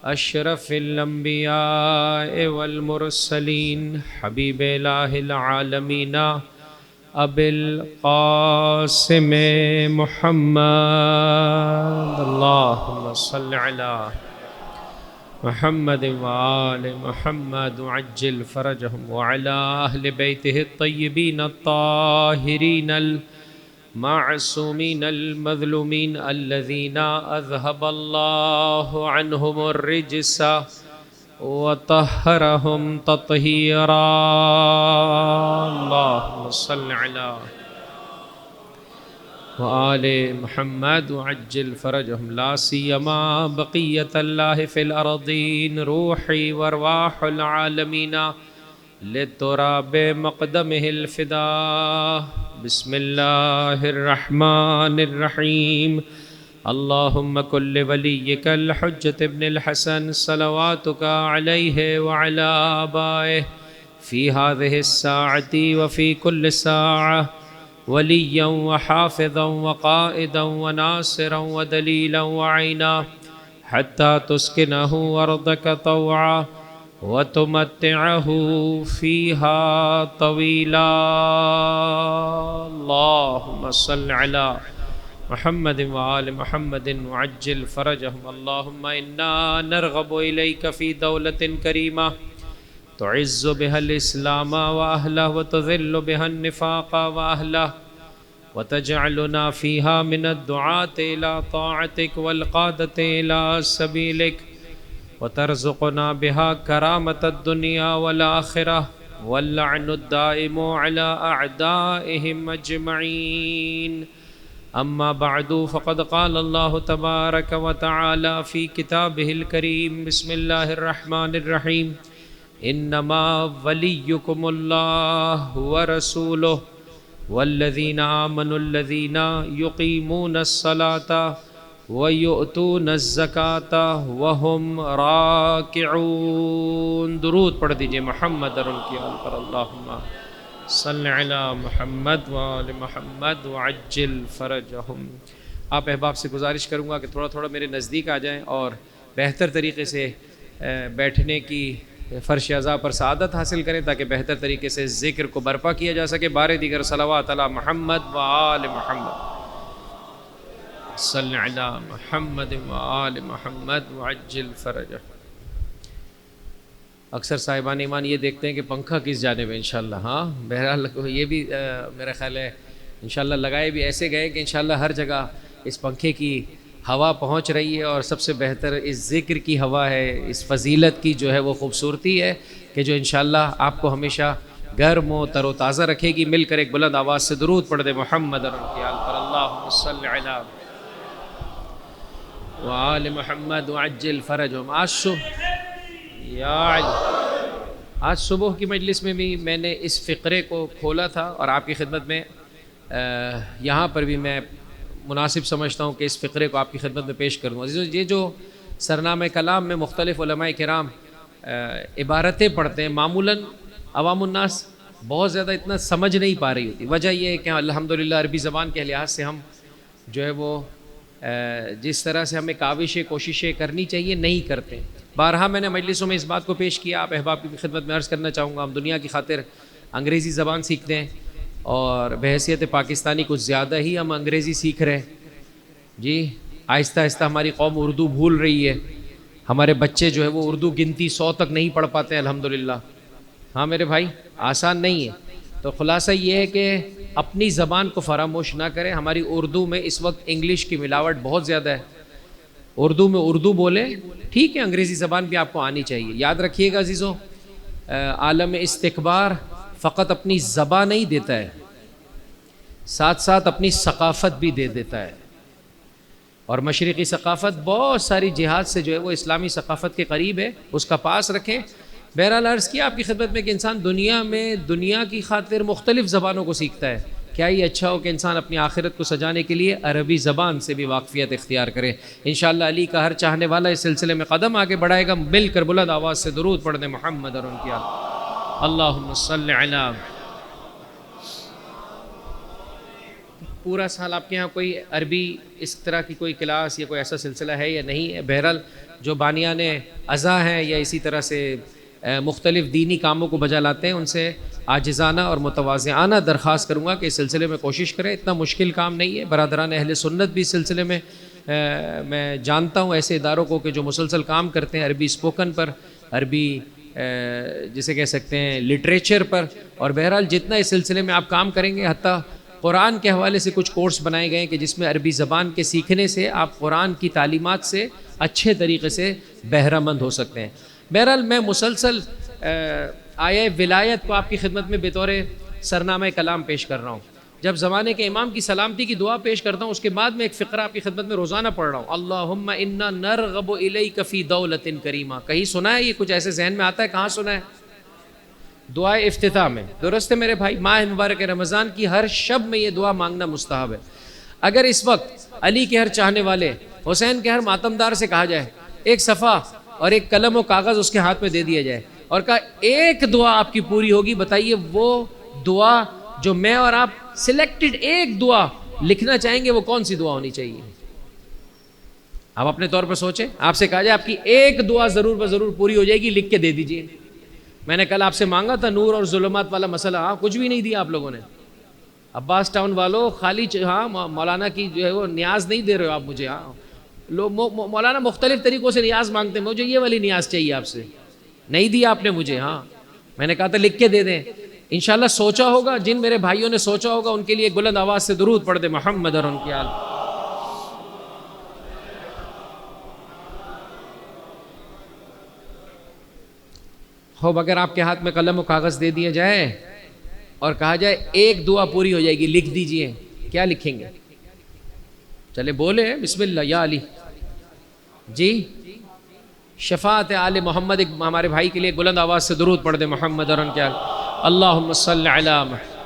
اشرف الانبیاء والمرسلین حبیب الہ العالمین ابی القاسم محمد اللہم صل علی محمد وآل محمد وعجل فرجهم وعلى أهل بيته الطيبين الطاهرين المعصومين المظلومين الذين أذهب الله عنهم الرجس وطهرهم تطهيرا اللهم صل على وآل محمد وعجل فرجهم لا سيما بقية الله في الأرضين روحي وارواح العالمين لتراب مقدمه الفداء بسم الله الرحمن الرحيم اللهم كن لوليك الحجة ابن الحسن صلواتك عليه وعلى آبائه في هذه الساعة وفي كل ساعة وليا وحافظا وقائدا وناصرا ودليلا وعينا حتى تسكنه أرضك طوعا وتمتعه فيها طويلا اللهم صل على محمد وآل محمد وعجل فرجهم اللهم إنا نرغب إليك في دولة كريمة تعز بها الإسلام وأهله وتذل بها النفاق وأهله وتجعلنا فيها من الدعاة إلى طاعتك والقادة إلى سبيلك وترزقنا بها كرامة الدنيا والآخرة واللعن الدائم على أعدائهم أجمعين أما بعد فقد قال الله تبارك وتعالى في كتابه الكريم بسم الله الرحمن الرحيم انما وليكم الله ورسوله والذين آمنوا الذين يقيمون الصلاة ويؤتون الزكاة وهم راكعون درود پڑھ دیجئے محمد اور ان کی آل پر اللہم صل علی محمد وآل محمد وعجل فرجهم آپ احباب سے گزارش کروں گا کہ تھوڑا تھوڑا میرے نزدیک آ جائیں اور بہتر طریقے سے بیٹھنے کی فرش اعضاء پر سعادت حاصل کریں تاکہ بہتر طریقے سے ذکر کو برپا کیا جا سکے بارے دیگر صلوات علی محمد وآل محمد صلی علی محمد وآل محمد وعجل فرجہ اکثر صاحبان ایمان یہ دیکھتے ہیں کہ پنکھا کس جانب ہے انشاءاللہ ہاں بہرحال یہ بھی میرا خیال ہے انشاءاللہ لگائے بھی ایسے گئے کہ انشاءاللہ ہر جگہ اس پنکھے کی ہوا پہنچ رہی ہے اور سب سے بہتر اس ذکر کی ہوا ہے اس فضیلت کی جو ہے وہ خوبصورتی ہے کہ جو انشاءاللہ آپ کو ہمیشہ گرم و تر و تازہ رکھے گی مل کر ایک بلند آواز سے درود پڑھ دے محمد اور ان کی آل پر اللہم صل علی وآل محمد وعجل فرجهم آج صبح کی مجلس میں بھی میں نے اس فقرے کو کھولا تھا اور آپ کی خدمت میں یہاں پر بھی میں مناسب سمجھتا ہوں کہ اس فقرے کو آپ کی خدمت میں پیش کروں عزیزو یہ جو سرنامہ کلام میں مختلف علماء کرام عبارتیں پڑھتے ہیں معمولاً عوام الناس بہت زیادہ اتنا سمجھ نہیں پا رہی ہوتی وجہ یہ ہے کہ الحمدللہ عربی زبان کے لحاظ سے ہم جو ہے وہ جس طرح سے ہمیں کاوشیں کوششیں کرنی چاہیے نہیں کرتے بارہا میں نے مجلسوں میں اس بات کو پیش کیا آپ احباب کی خدمت میں عرض کرنا چاہوں گا ہم دنیا کی خاطر انگریزی زبان سیکھتے ہیں اور بحیثیت پاکستانی کچھ زیادہ ہی ہم انگریزی سیکھ رہے ہیں جی آہستہ آہستہ ہماری قوم اردو بھول رہی ہے ہمارے بچے جو ہے وہ اردو گنتی 100 تک نہیں پڑھ پاتے ہیں الحمدللہ ہاں میرے بھائی آسان نہیں ہے تو خلاصہ یہ ہے کہ اپنی زبان کو فراموش نہ کریں ہماری اردو میں اس وقت انگلش کی ملاوٹ بہت زیادہ ہے اردو میں اردو بولیں ٹھیک ہے انگریزی زبان بھی آپ کو آنی چاہیے یاد رکھیے گا عزیزو عالم استکبار فقط اپنی زبان نہیں دیتا ہے ساتھ ساتھ اپنی ثقافت بھی دے دیتا ہے اور مشرقی ثقافت بہت ساری جہاد سے جو ہے وہ اسلامی ثقافت کے قریب ہے اس کا پاس رکھیں بہرحال عرض کیا آپ کی خدمت میں کہ انسان دنیا میں دنیا کی خاطر مختلف زبانوں کو سیکھتا ہے کیا ہی اچھا ہو کہ انسان اپنی آخرت کو سجانے کے لیے عربی زبان سے بھی واقفیت اختیار کرے انشاءاللہ علی کا ہر چاہنے والا اس سلسلے میں قدم آگے بڑھائے گا مل کر بلند آواز سے درود پڑھنے محمد اور ان کی آل اللہم صل علی پورا سال آپ کے یہاں کوئی عربی اس طرح کی کوئی کلاس یا کوئی ایسا سلسلہ ہے یا نہیں ہے؟ بہرحال جو بانیان ازاں ہیں یا اسی طرح سے مختلف دینی کاموں کو بجا لاتے ہیں، ان سے عاجزانہ اور متواضعانہ درخواست کروں گا کہ اس سلسلے میں کوشش کریں۔ اتنا مشکل کام نہیں ہے۔ برادران اہل سنت بھی اس سلسلے میں میں جانتا ہوں ایسے اداروں کو کہ جو مسلسل کام کرتے ہیں عربی اسپوکن پر، عربی جسے کہہ سکتے ہیں لٹریچر پر، اور بہرحال جتنا اس سلسلے میں آپ کام کریں گے، حتیٰ قرآن کے حوالے سے کچھ کورس بنائے گئے ہیں کہ جس میں عربی زبان کے سیکھنے سے آپ قرآن کی تعلیمات سے اچھے طریقے سے بہرہ مند ہو سکتے ہیں۔ بہرحال میں مسلسل آیہ ولایت کو آپ کی خدمت میں بطور سرنامہ کلام پیش کر رہا ہوں۔ جب زمانے کے امام کی سلامتی کی دعا پیش کرتا ہوں، اس کے بعد میں ایک فقرہ آپ کی خدمت میں روزانہ پڑھ رہا ہوں، اللہم انا نرغب الیک فی دولت کریمہ۔ کہیں سنا ہے یہ؟ کچھ ایسے ذہن میں آتا ہے؟ کہاں سنا ہے؟ دعائے افتتاح میں۔ درست ہے میرے بھائی، ماہ مبارک رمضان کی ہر شب میں یہ دعا مانگنا مستحب ہے۔ اگر اس وقت علی کے ہر چاہنے والے، حسین کے ہر ماتمدار سے کہا جائے ایک صفحہ اور ایک قلم و کاغذ اس کے ہاتھ میں دے دیا جائے اور کہا ایک دعا آپ کی پوری ہوگی، بتائیے وہ دعا جو میں اور آپ سلیکٹڈ ایک دعا لکھنا چاہیں گے وہ کون سی دعا ہونی چاہیے؟ آپ اپنے طور پر سوچیں۔ آپ سے کہا جائے آپ کی ایک دعا ضرور بضرور پوری ہو جائے گی، لکھ کے دے دیجئے۔ میں نے کل آپ سے مانگا تھا نور اور ظلمات والا مسئلہ، کچھ بھی نہیں دیا آپ لوگوں نے۔ عباس ٹاؤن والوں خالی مولانا کی جو ہے وہ نیاز نہیں دے رہے ہو آپ مجھے۔ لوگ مولانا مختلف طریقوں سے نیاز مانگتے ہیں، مجھے یہ والی نیاز چاہیے آپ سے، نہیں دیا آپ نے مجھے۔ میں نے کہا تھا لکھ کے دے دیں۔ انشاءاللہ سوچا ہوگا، جن میرے بھائیوں نے سوچا ہوگا ان کے لیے بلند آواز سے درود پڑھ دے محمد اور ان کی آل۔ خوب اگر آپ کے ہاتھ میں قلم و کاغذ دے دیا جائے اور کہا جائے ایک دعا پوری ہو جائے گی، لکھ دیجئے، کیا لکھیں گے؟ چلے بولے بسم اللہ یا علی۔ جی شفاعت آل محمد، ایک ہمارے بھائی کے لیے بلند آواز سے درود پڑھ دے محمد اور ان کے آل۔ اللہم صلی علی محمد۔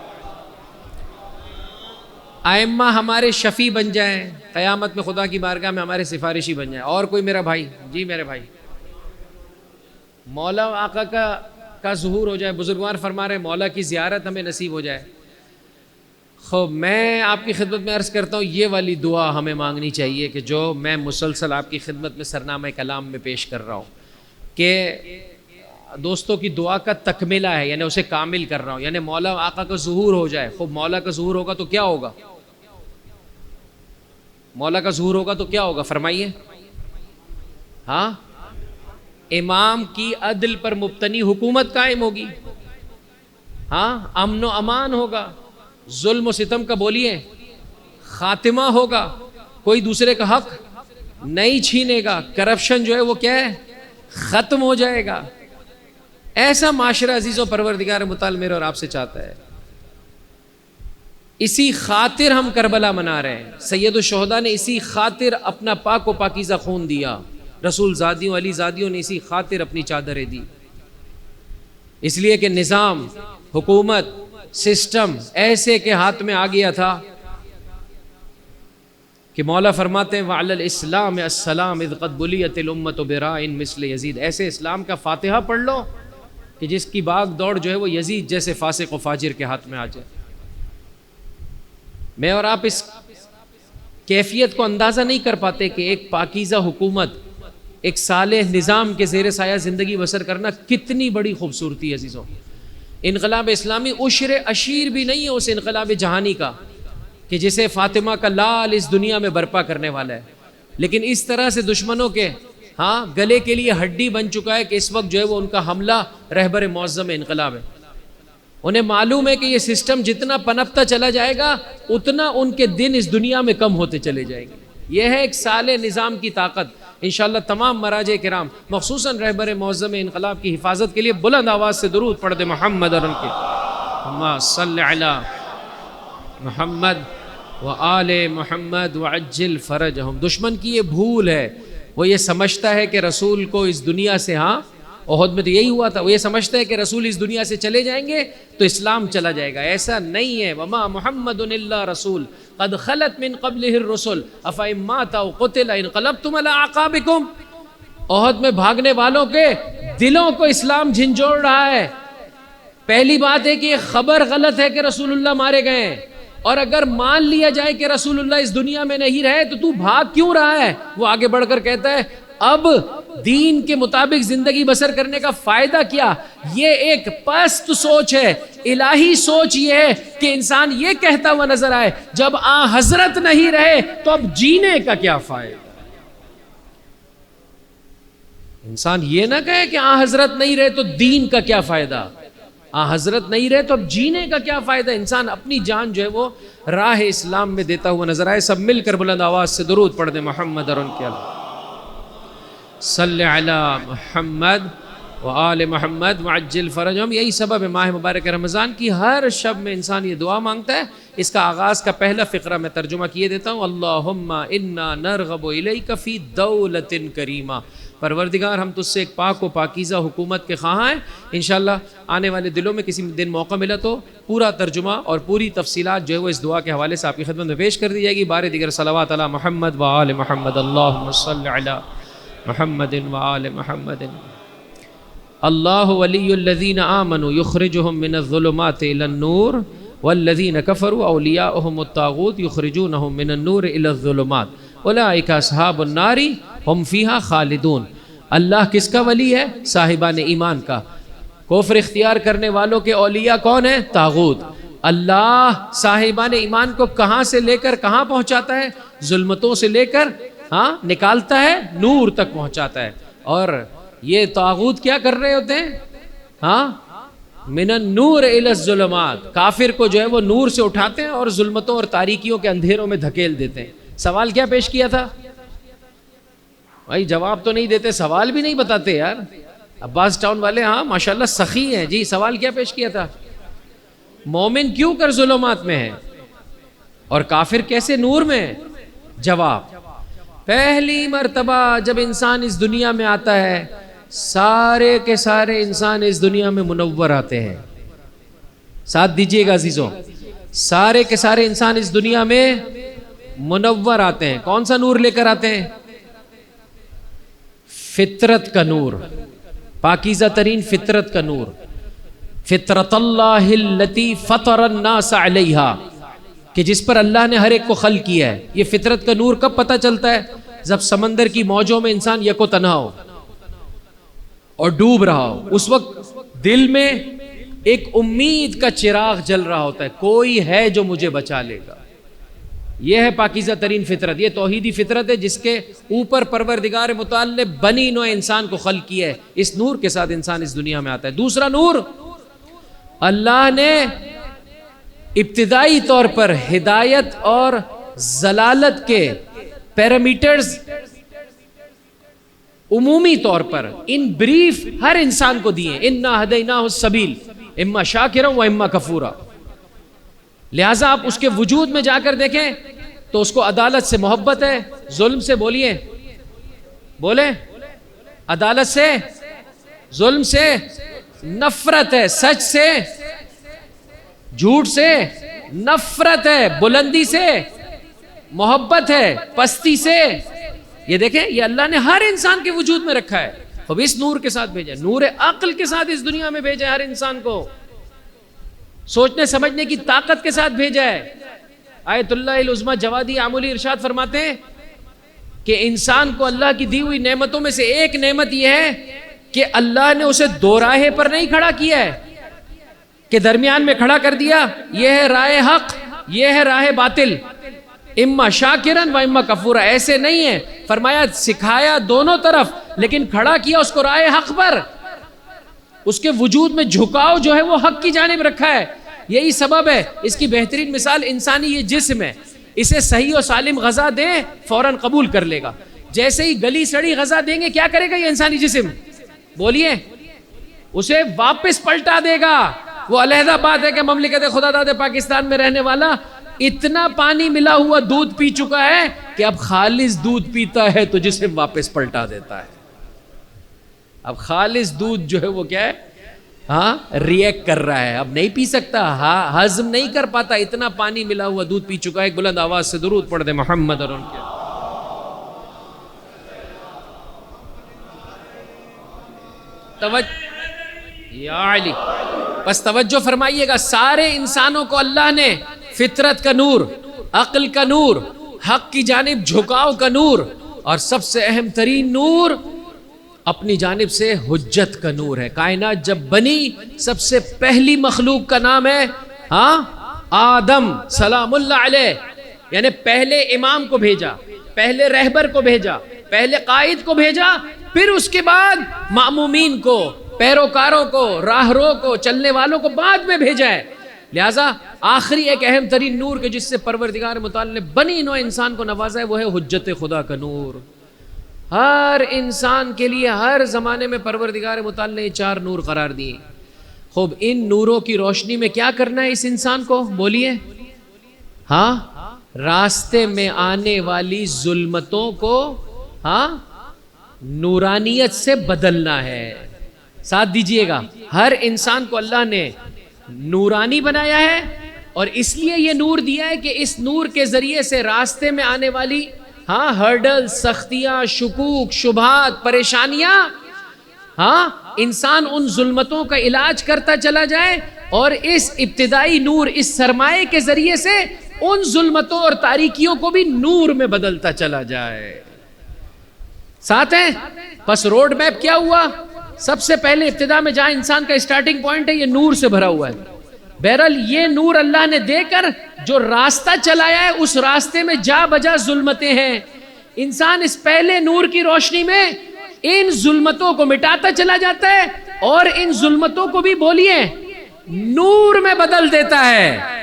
ائمہ ہمارے شفیع بن جائیں، قیامت میں خدا کی بارگاہ میں ہمارے سفارشی بن جائیں۔ اور کوئی میرا بھائی؟ جی میرے بھائی، مولا آقا کا ظہور ہو جائے، بزرگوار فرما رہے مولا کی زیارت ہمیں نصیب ہو جائے۔ خوب میں آپ کی خدمت میں عرض کرتا ہوں یہ والی دعا ہمیں مانگنی چاہیے کہ جو میں مسلسل آپ کی خدمت میں سرنامہ کلام میں پیش کر رہا ہوں، کہ دوستوں کی دعا کا تکملہ ہے، یعنی اسے کامل کر رہا ہوں، یعنی مولا آقا کا ظہور ہو جائے۔ خوب مولا کا ظہور ہوگا تو کیا ہوگا؟ مولا کا ظہور ہوگا تو کیا ہوگا فرمائیے؟ ہاں، امام کی عدل پر مبتنی حکومت قائم ہوگی، ہاں، امن و امان ہوگا، ظلم و ستم کا بولیے خاتمہ ہوگا، کوئی دوسرے کا حق نہیں چھینے گا، کرپشن جو ہے وہ کیا ہے ختم ہو جائے گا۔ ایسا معاشرہ عزیز و پروردگار متعال میرے اور آپ سے چاہتا ہے۔ اسی خاطر ہم کربلا منا رہے ہیں، سید الشہداء نے اسی خاطر اپنا پاک و پاکیزہ خون دیا، رسول زادیوں علی زادیوں نے اسی خاطر اپنی چادریں دی، اس لیے کہ نظام، حکومت، سسٹم ایسے کے ہاتھ میں آ گیا تھا کہ مولا فرماتے ہیں وَعَلَى الْإِسْلَامِ السَّلَامِ اِذْ قَدْ بُلِيَتِ الْأُمَّةُ بِرَاءٍ مِثْلِ یزید۔ ایسے اسلام کا فاتحہ پڑھ لو کہ جس کی باغ دوڑ جو ہے وہ یزید جیسے فاسق و فاجر کے ہاتھ میں آ جائے۔ میں اور آپ اس کیفیت کو اندازہ نہیں کر پاتے کہ ایک پاکیزہ حکومت، ایک صالح نظام کے زیر سایہ زندگی بسر کرنا کتنی بڑی خوبصورتی ہے عزیزوں۔ انقلاب اسلامی عشر عشیر بھی نہیں ہے اس انقلاب جہانی کا کہ جسے فاطمہ کا لال اس دنیا میں برپا کرنے والا ہے، لیکن اس طرح سے دشمنوں کے گلے کے لیے ہڈی بن چکا ہے کہ اس وقت جو ہے وہ ان کا حملہ رہبر معظم انقلاب ہے۔ انہیں معلوم ہے کہ یہ سسٹم جتنا پنپتا چلا جائے گا اتنا ان کے دن اس دنیا میں کم ہوتے چلے جائیں گے۔ یہ ہے ایک صالح نظام کی طاقت۔ انشاءاللہ تمام مراجع کرام مخصوصاً رہبر معظم انقلاب کی حفاظت کے لیے بلند آواز سے درود پڑھ دے محمد اور ان کے اللہم صلی علی محمد وآل محمد وعجل فرجہم۔ دشمن کی یہ بھول ہے، وہ یہ سمجھتا ہے کہ رسول کو اس دنیا سے، احد میں تو یہی ہوا تھا، وہ یہ سمجھتا ہے کہ رسول اس دنیا سے چلے جائیں گے تو اسلام چلا جائے گا۔ ایسا نہیں ہے۔ وما محمد الا رسول قد خلت من قبلہ الرسل افإن مات او قتل انقلبتم علی اعقابکم۔ احد میں بھاگنے والوں کے دلوں کو اسلام جھنجھوڑ رہا ہے۔ پہلی بات ہے کہ یہ خبر غلط ہے کہ رسول اللہ مارے گئے ہیں، اور اگر مان لیا جائے کہ رسول اللہ اس دنیا میں نہیں رہے تو بھاگ کیوں رہا ہے؟ وہ آگے بڑھ کر کہتا ہے اب دین کے مطابق زندگی بسر کرنے کا فائدہ کیا؟ یہ ایک پست سوچ ہے۔ الہی سوچ یہ ہے کہ انسان یہ کہتا ہوا نظر آئے جب حضرت نہیں رہے تو اب جینے کا کیا فائدہ؟ انسان یہ نہ کہے کہ حضرت نہیں رہے تو دین کا کیا فائدہ، حضرت نہیں رہے تو اب جینے کا کیا فائدہ؟ انسان اپنی جان جو ہے وہ راہ اسلام میں دیتا ہوا نظر آئے۔ سب مل کر بلند آواز سے درود پڑھ دیں محمد اور ان کے صلی علی محمد و آل محمد وعجل فرجہم۔ یہی سبب ہے ماہ مبارک رمضان کی ہر شب میں انسان یہ دعا مانگتا ہے۔ اس کا آغاز کا پہلا فقرہ میں ترجمہ کیے دیتا ہوں، اللہم انا نرغب الیک فی دولت کریمہ۔ پروردگار ہم تجھ سے ایک پاک و پاکیزہ حکومت کے خواہاں ہیں۔ انشاءاللہ آنے والے دنوں میں کسی دن موقع ملا تو پورا ترجمہ اور پوری تفصیلات جو ہے وہ اس دعا کے حوالے سے آپ کی خدمت میں پیش کر دی جائے گی۔ بار دیگر صلوات علی محمد و آل محمد، اللہم صلی علی محمد و آل محمد۔ اللہ ولی الذین آمنوا یخرجہم من الظلمات الی النور والذین کفروا اولیاؤہم الطاغوت یخرجونہم من النور الی الظلمات اولئک اصحاب النار ہم فیہا خالدون۔ اللہ کس کا ولی ہے؟ صاحبان ایمان کا۔ کفر اختیار کرنے والوں کے اولیاء کون ہیں؟ طاغوت۔ اللہ صاحبان ایمان کو کہاں سے لے کر کہاں پہنچاتا ہے؟ ظلمتوں سے لے کر نکالتا ہے، نور تک پہنچاتا ہے۔ اور یہ طاغوت کیا کر رہے ہوتے ہیں؟ من النور الی الظلمات، کافر کو جو ہے وہ نور سے اٹھاتے ہیں اور ظلمتوں اور تاریکیوں کے اندھیروں میں دھکیل دیتے ہیں۔ سوال کیا پیش کیا تھا بھائی؟ جواب تو نہیں دیتے، سوال بھی نہیں بتاتے یار۔ عباس ٹاؤن والے ماشاءاللہ سخی ہیں جی۔ سوال کیا پیش کیا تھا؟ مومن کیوں کر ظلمات میں ہے اور کافر کیسے نور میں ہے؟ جواب، پہلی مرتبہ جب انسان اس دنیا میں آتا ہے سارے کے سارے انسان اس دنیا میں منور آتے ہیں۔ ساتھ دیجئے گا عزیزوں، سارے کے سارے انسان اس دنیا میں منور آتے ہیں۔ کون سا نور لے کر آتے ہیں؟ فطرت کا نور، پاکیزہ ترین فطرت کا نور۔ فطرت اللہ التی فطر الناس علیہا، کہ جس پر اللہ نے ہر ایک کو خلق کیا ہے۔ یہ فطرت کا نور کب پتہ چلتا ہے؟ جب سمندر کی موجوں میں انسان یک و تنہا ہو اور ڈوب رہا ہو، اس وقت دل میں ایک امید کا چراغ جل رہا ہوتا ہے، کوئی ہے جو مجھے بچا لے گا۔ یہ ہے پاکیزہ ترین فطرت، یہ توحیدی فطرت ہے جس کے اوپر پروردگار متعال نے بنی نوع انسان کو خلق کیا ہے۔ اس نور کے ساتھ انسان اس دنیا میں آتا ہے۔ دوسرا نور، اللہ نے ابتدائی طور پر ہدایت اور ضلالت کے پیرامیٹرز عمومی طور پر ان بریف ہر انسان کو دیے، انا ہدیناہ السبیل اما شاکرا و اما کفورا۔ لہٰذا آپ اس کے وجود میں جا کر دیکھیں تو اس کو عدالت سے محبت ہے، ظلم سے بولیے، بولیں، عدالت سے، ظلم سے نفرت ہے، سچ سے، جھوٹ سے نفرت ہے، بلندی سے محبت ہے، پستی سے۔ یہ دیکھیں، یہ اللہ نے ہر انسان کے وجود میں رکھا ہے۔ اب اس نور کے ساتھ بھیجا، نور عقل کے ساتھ اس دنیا میں بھیجا ہے، ہر انسان کو سوچنے سمجھنے کی طاقت کے ساتھ بھیجا ہے۔ آیت اللہ العظمیٰ جوادی عاملی ارشاد فرماتے ہیں کہ انسان کو اللہ کی دی ہوئی نعمتوں میں سے ایک نعمت یہ ہے کہ اللہ نے اسے دو راہے پر نہیں کھڑا کیا ہے کہ درمیان میں کھڑا کر دیا، یہ ہے راہ حق، یہ ہے راہ باطل، اما شاکرن و اما کفورا، ایسے نہیں ہے۔ فرمایا سکھایا دونوں طرف، لیکن کھڑا کیا اس کو راہ حق پر۔ اس کے وجود میں جھکاؤ جو ہے وہ حق کی جانب رکھا ہے۔ یہی سبب ہے، اس کی بہترین مثال انسانی یہ جسم ہے، اسے صحیح و سالم غذا دیں فوراً قبول کر لے گا۔ جیسے ہی گلی سڑی غذا دیں گے کیا کرے گا یہ انسانی جسم؟ بولیے، اسے واپس پلٹا دے گا۔ وہ علیحدہ بات ہے کہ مملکت خدا داد پاکستان میں رہنے والا اتنا پانی ملا ہوا دودھ پی چکا ہے کہ اب خالص دودھ پیتا ہے تو جسم واپس پلٹا دیتا ہے۔ اب خالص دودھ جو ہے وہ کیا ہے؟ ریئیکٹ کر رہا ہے، اب نہیں پی سکتا، ہضم نہیں کر پاتا، اتنا پانی ملا ہوا دودھ پی چکا ہے۔ ایک بلند آواز سے درود پڑھ دے محمد اور ان کے یا علی۔ بس توجہ فرمائیے گا، سارے انسانوں کو اللہ نے فطرت کا نور، عقل کا نور، حق کی جانب جھکاؤ کا نور، اور سب سے اہم ترین نور اپنی جانب سے حجت کا نور ہے۔ کائنات جب بنی سب سے پہلی مخلوق کا نام ہے آدم سلام اللہ علیہ، یعنی پہلے امام کو بھیجا، پہلے رہبر کو بھیجا، پہلے قائد کو بھیجا، پھر اس کے بعد مأمومین کو، پیروکاروں کو، راہرو کو، چلنے والوں کو بعد میں بھیجا ہے۔ لہٰذا آخری ایک اہم ترین نور کے جس سے پروردگار متعال نے بنی نوع انسان کو نوازا ہے وہ ہے حجت خدا کا نور۔ ہر انسان کے لیے ہر زمانے میں پروردگار متعال نے یہ 4 نور قرار دیے۔ خوب ان نوروں کی روشنی میں کیا کرنا ہے اس انسان کو؟ بولیے۔ راستے میں آنے والی ظلمتوں کو نورانیت سے بدلنا ہے۔ ساتھ دیجئے گا، ہر انسان کو اللہ نے نورانی بنایا ہے، اور اس لیے یہ نور دیا ہے کہ اس نور کے ذریعے سے راستے میں آنے والی ہرڈل، سختیاں، شکوک، شبہات، پریشانیاں، انسان ان ظلمتوں کا علاج کرتا چلا جائے، اور اس ابتدائی نور، اس سرمائے کے ذریعے سے ان ظلمتوں اور تاریکیوں کو بھی نور میں بدلتا چلا جائے۔ ساتھ ہیں؟ بس روڈ میپ کیا ہوا؟ سب سے پہلے ابتدا میں جہاں انسان کا اسٹارٹنگ پوائنٹ ہے یہ نور سے بھرا ہوا ہے۔ بہرحال یہ نور اللہ نے دے کر جو راستہ چلایا ہے اس راستے میں جا بجا ظلمتیں ہیں۔ انسان اس پہلے نور کی روشنی میں ان ظلمتوں کو مٹاتا چلا جاتا ہے، اور ان ظلمتوں کو بھی بولیے نور میں بدل دیتا ہے۔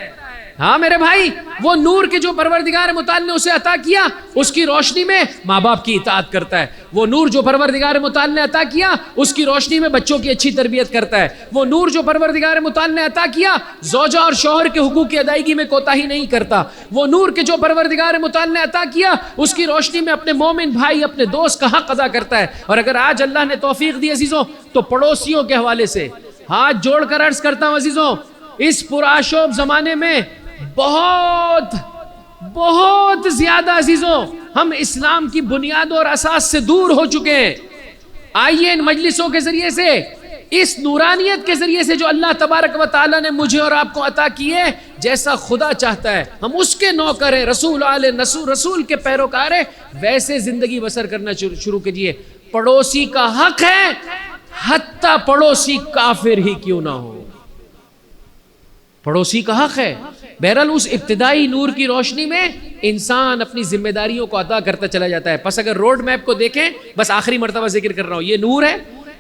ہاں میرے بھائی، وہ نور کے جو پروردگار متعال نے اسے عطا کیا اس کی روشنی میں ماں باپ کی اطاعت کرتا ہے۔ وہ نور جو پروردگار متعال نے عطا کیا اس کی روشنی میں بچوں کی اچھی تربیت کرتا ہے۔ وہ نور جو پروردگار متعال نے عطا کیا زوجہ اور شوہر کے حقوق کی ادائیگی میں کوتاہی نہیں کرتا۔ وہ نور کے جو پروردگار متعال نے عطا کیا اس کی روشنی میں اپنے مومن بھائی، اپنے دوست کا حق ادا کرتا ہے۔ اور اگر آج اللہ نے توفیق دی عزیزوں تو پڑوسیوں کے حوالے سے ہاتھ جوڑ کر عرض کرتا ہوں عزیزوں، اس پرآشوب زمانے میں بہت بہت زیادہ عزیزوں ہم اسلام کی بنیاد اور اساس سے دور ہو چکے ہیں۔ آئیے ان مجلسوں کے ذریعے سے، اس نورانیت کے ذریعے سے جو اللہ تبارک و تعالیٰ نے مجھے اور آپ کو عطا کی ہے، جیسا خدا چاہتا ہے ہم اس کے نوکر ہیں، رسول آل رسول کے پیروکار ہیں، ویسے زندگی بسر کرنا شروع کیجئے۔ پڑوسی کا حق ہے حتیٰ پڑوسی کافر ہی کیوں نہ ہو، پڑوسی کا حق ہے۔ بہرحال اس ابتدائی نور کی روشنی میں انسان اپنی ذمہ داریوں کو ادا کرتا چلا جاتا ہے۔ پس اگر روڈ میپ کو دیکھیں، بس آخری مرتبہ ذکر کر رہا ہوں، یہ نور ہے،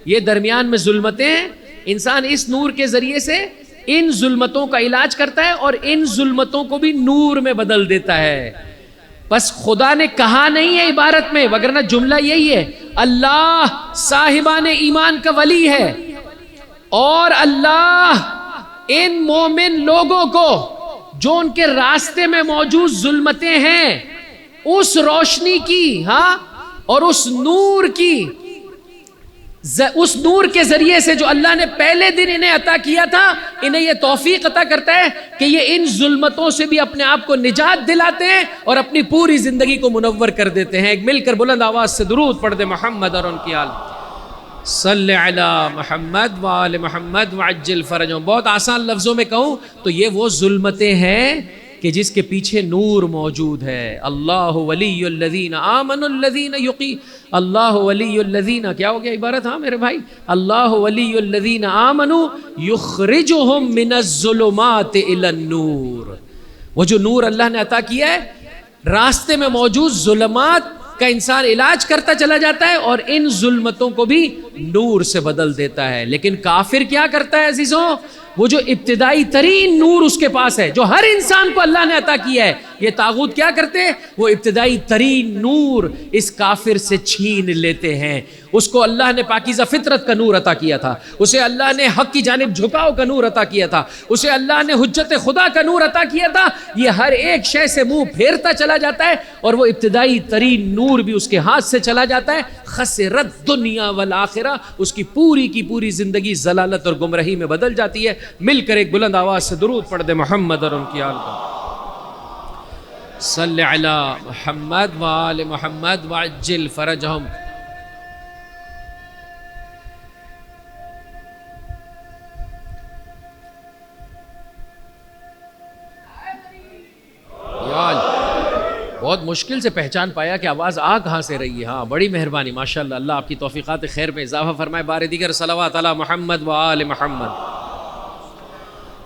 یہ درمیان میں ظلمتیں ہیں۔ انسان اس نور کے ذریعے سے ان ظلمتوں کا علاج کرتا ہے اور ان ظلمتوں کو بھی نور میں بدل دیتا ہے۔ بس خدا نے کہا نہیں ہے عبارت میں، وگرنہ جملہ یہی ہے، اللہ صاحبان ایمان کا ولی ہے، اور اللہ ان مومن لوگوں کو جو ان کے راستے میں موجود ظلمتیں ہیں اس روشنی کی اور اس نور کے ذریعے سے جو اللہ نے پہلے دن انہیں عطا کیا تھا، انہیں یہ توفیق عطا کرتا ہے کہ یہ ان ظلمتوں سے بھی اپنے آپ کو نجات دلاتے ہیں اور اپنی پوری زندگی کو منور کر دیتے ہیں۔ ایک مل کر بلند آواز سے درود پڑھ دے محمد اور ان کی آل صلی علی محمد وآل محمد وعجل فرجہم۔ بہت آسان لفظوں میں کہوں تو یہ وہ ظلمتیں ہیں کہ جس کے پیچھے نور موجود ہے۔ اللہ ولی الذین آمنوا الذین اللہ ولی الذین، کیا ہو گیا عبارت؟ میرے بھائی، اللہ ولی الذین آمنوا یخرجہم من الظلمات الی النور۔ وہ جو نور اللہ نے عطا کیا ہے، راستے میں موجود ظلمات کا انسان علاج کرتا چلا جاتا ہے اور ان ظلمتوں کو بھی نور سے بدل دیتا ہے۔ لیکن کافر کیا کرتا ہے عزیزوں؟ وہ جو ابتدائی ترین نور اس کے پاس ہے، جو ہر انسان کو اللہ نے عطا کیا ہے، یہ طاغوت کیا کرتے ہیں؟ وہ ابتدائی ترین نور اس کافر سے چھین لیتے ہیں۔ اس کو اللہ نے پاکیزہ فطرت کا نور عطا کیا تھا، اسے اللہ نے حق کی جانب جھکاؤ کا نور عطا کیا تھا، اسے اللہ نے حجت خدا کا نور عطا کیا تھا۔ یہ ہر ایک شے سے منہ پھیرتا چلا جاتا ہے اور وہ ابتدائی ترین نور بھی اس کے ہاتھ سے چلا جاتا ہے۔ خسرت دنیا والآخرہ، اس کی پوری زندگی ضلالت اور گمراہی میں بدل جاتی ہے۔ مل کر ایک بلند آواز سے درود پڑھ دے محمد اور ان کی آل کا صلی علی محمد وآل محمد وعجل فرجہم۔ بہت مشکل سے پہچان پایا کہ آواز آ کہاں سے رہی ہے. ہاں بڑی مہربانی ماشاءاللہ, اللہ آپ کی توفیقات خیر میں اضافہ فرمائے. بار دیگر صلوات علی محمد و آل محمد,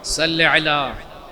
صلی علی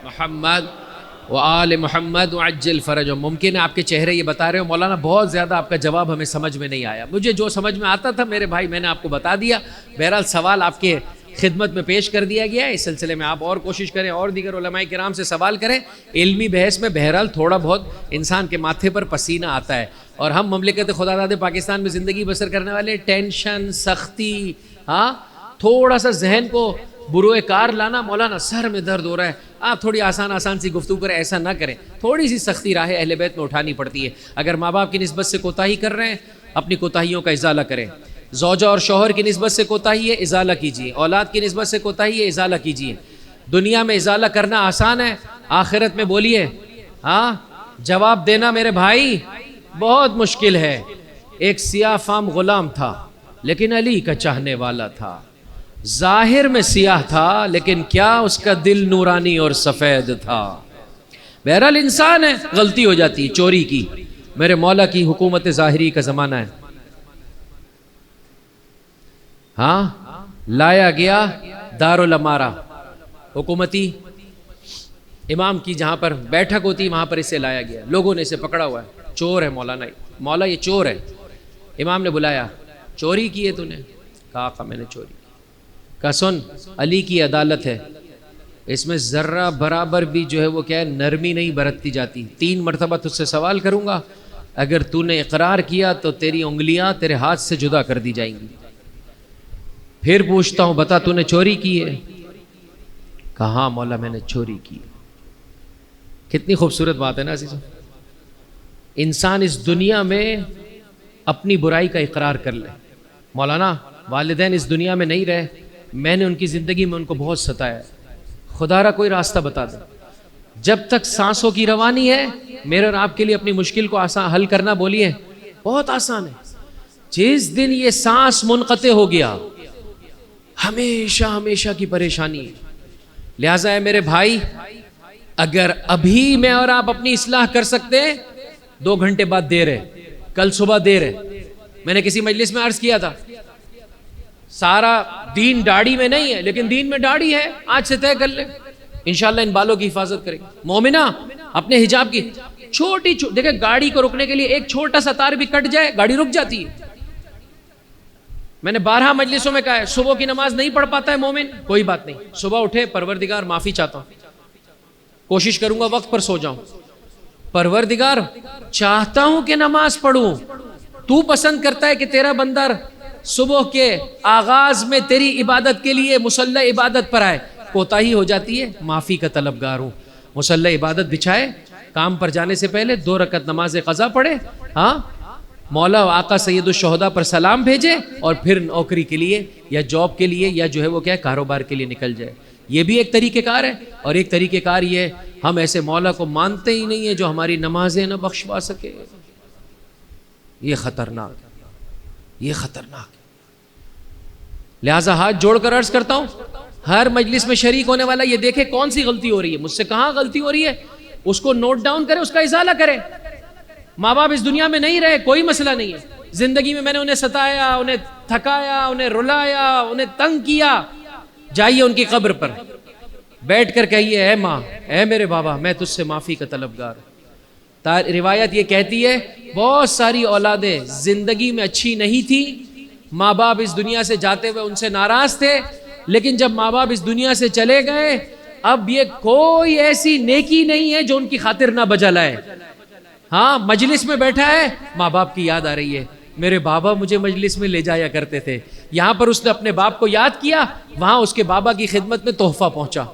محمد و آل محمد وعجل فرج. ممکن ہے آپ کے چہرے یہ بتا رہے ہو مولانا بہت زیادہ آپ کا جواب ہمیں سمجھ میں نہیں آیا. مجھے جو سمجھ میں آتا تھا میرے بھائی میں نے آپ کو بتا دیا. بہرحال سوال آپ کے خدمت میں پیش کر دیا گیا ہے. اس سلسلے میں آپ اور کوشش کریں اور دیگر علماء کرام سے سوال کریں. علمی بحث میں بہرحال تھوڑا بہت انسان کے ماتھے پر پسینہ آتا ہے, اور ہم مملکت خدا داد پاکستان میں زندگی بسر کرنے والے ٹینشن, سختی, ہاں تھوڑا سا ذہن کو بروئے کار لانا, مولانا سر میں درد ہو رہا ہے, آپ تھوڑی آسان سی گفتگو کریں, ایسا نہ کریں. تھوڑی سی سختی راہ اہل بیت میں اٹھانی پڑتی ہے. اگر ماں باپ کی نسبت سے کوتاہی کر رہے ہیں اپنی کوتاہیوں کا ازالہ کریں. زوجہ اور شوہر کی نسبت سے کوتاہی ہے, ازالہ کیجیے. اولاد کی نسبت سے کوتاہی ہے, ازالہ کیجیے. دنیا میں ازالہ کرنا آسان ہے, آخرت میں بولیے ہاں جواب دینا میرے بھائی بہت مشکل ہے. ایک سیاہ فام غلام تھا لیکن علی کا چاہنے والا تھا. ظاہر میں سیاہ تھا لیکن کیا اس کا دل نورانی اور سفید تھا. بہرحال انسان ہے, غلطی ہو جاتی ہے. چوری کی, میرے مولا کی حکومت ظاہری کا زمانہ ہے. ہاں لایا گیا دارالامارہ, حکومتی امام کی جہاں پر بیٹھک ہوتی وہاں پر اسے لایا گیا. لوگوں نے اسے پکڑا ہوا ہے, چور ہے مولانا, مولا یہ چور ہے. امام نے بلایا, چوری کی ہے تو نے؟ کہا آقا میں نے چوری کی. کہا سن, علی کی عدالت ہے, اس میں ذرہ برابر بھی جو ہے وہ کیا ہے نرمی نہیں برتتی جاتی. 3 مرتبہ تجھ سے سوال کروں گا, اگر تو نے اقرار کیا تو تیری انگلیاں تیرے ہاتھ سے جدا کر دی جائیں گی. پھر پوچھتا ہوں بتا تو نے چوری کی ہے؟ کہا ہاں مولا میں نے چوری کی. کتنی خوبصورت بات ہے نا عزیزو. انسان اس دنیا میں اپنی برائی کا اقرار کر لے. مولانا والدین اس دنیا میں نہیں رہے, میں نے ان کی زندگی میں ان کو بہت ستایا ہے, خدا را کوئی راستہ بتا دے. جب تک سانسوں کی روانی ہے میرے اور آپ کے لیے اپنی مشکل کو آسان حل کرنا بولیے بہت آسان ہے. جس دن یہ سانس منقطع ہو گیا ہمیشہ کی پریشانی. لہٰذا ہے میرے بھائی, اگر ابھی میں اور آپ اپنی اصلاح کر سکتے ہیں 2 گھنٹے بعد دیر ہے, کل صبح دیر ہے. میں نے کسی مجلس میں عرض کیا تھا سارا دین داڑھی میں نہیں ہے لیکن دین میں داڑھی ہے, آج سے طے کر لیں انشاءاللہ ان بالوں کی حفاظت کریں. مومنہ اپنے حجاب کی چھوٹی دیکھیں گاڑی کو رکنے کے لیے ایک چھوٹا سا تار بھی کٹ جائے گاڑی رک جاتی ہے. میں نے 12 مجلسوں میں کہا ہے صبح کی نماز نہیں پڑھ پاتا ہے مومن, کوئی بات نہیں, صبح اٹھے پروردگار معافی چاہتا ہوں, کوشش کروں گا وقت پر سو جاؤں. پروردگار چاہتا ہوں کہ نماز پڑھوں, تو پسند کرتا ہے کہ تیرا بندہ صبح کے آغاز میں تیری عبادت کے لیے مصلی عبادت پر آئے. کوتاہی ہو جاتی ہے, معافی کا طلبگار ہوں. مصلی عبادت بچھائے, کام پر جانے سے پہلے 2 رکعت نماز قضا پڑھے, ہاں مولا آقا سید الشہداء پر سلام بھیجے, اور پھر نوکری کے لیے یا جاب کے لیے یا جو ہے وہ کیا کاروبار کے لیے نکل جائے. یہ بھی ایک طریقہ کار ہے. اور ایک طریقہ کار یہ ہے ہم ایسے مولا کو مانتے ہی نہیں ہیں جو ہماری نمازیں نہ بخشوا سکے. یہ خطرناک, یہ خطرناک. لہٰذا ہاتھ جوڑ کر عرض کرتا ہوں ہر مجلس میں شریک ہونے والا یہ دیکھے کون سی غلطی ہو رہی ہے, مجھ سے کہاں غلطی ہو رہی ہے, اس کو نوٹ ڈاؤن کرے, اس کا ازالہ کرے. ماں باپ اس دنیا میں نہیں رہے کوئی مسئلہ نہیں ہے, زندگی میں نے انہیں ستایا, انہیں تھکایا, انہیں رلایا, انہیں تنگ کیا. جائیے ان کی قبر پر بیٹھ کر کہیے اے ماں اے میرے بابا میں تجھ سے معافی کا طلبگار. روایت یہ کہتی ہے بہت ساری اولادیں زندگی میں اچھی نہیں تھی, ماں باپ اس دنیا سے جاتے ہوئے ان سے ناراض تھے, لیکن جب ماں باپ اس دنیا سے چلے گئے اب یہ کوئی ایسی نیکی نہیں ہے جو ان کی خاطر نہ بجا لائے. ہاں مجلس میں بیٹھا ہے, ماں باپ کی یاد آ رہی ہے, میرے بابا مجھے مجلس میں لے جایا کرتے تھے. یہاں پر اس نے اپنے باپ کو یاد کیا, وہاں اس کے بابا کی خدمت میں تحفہ پہنچا.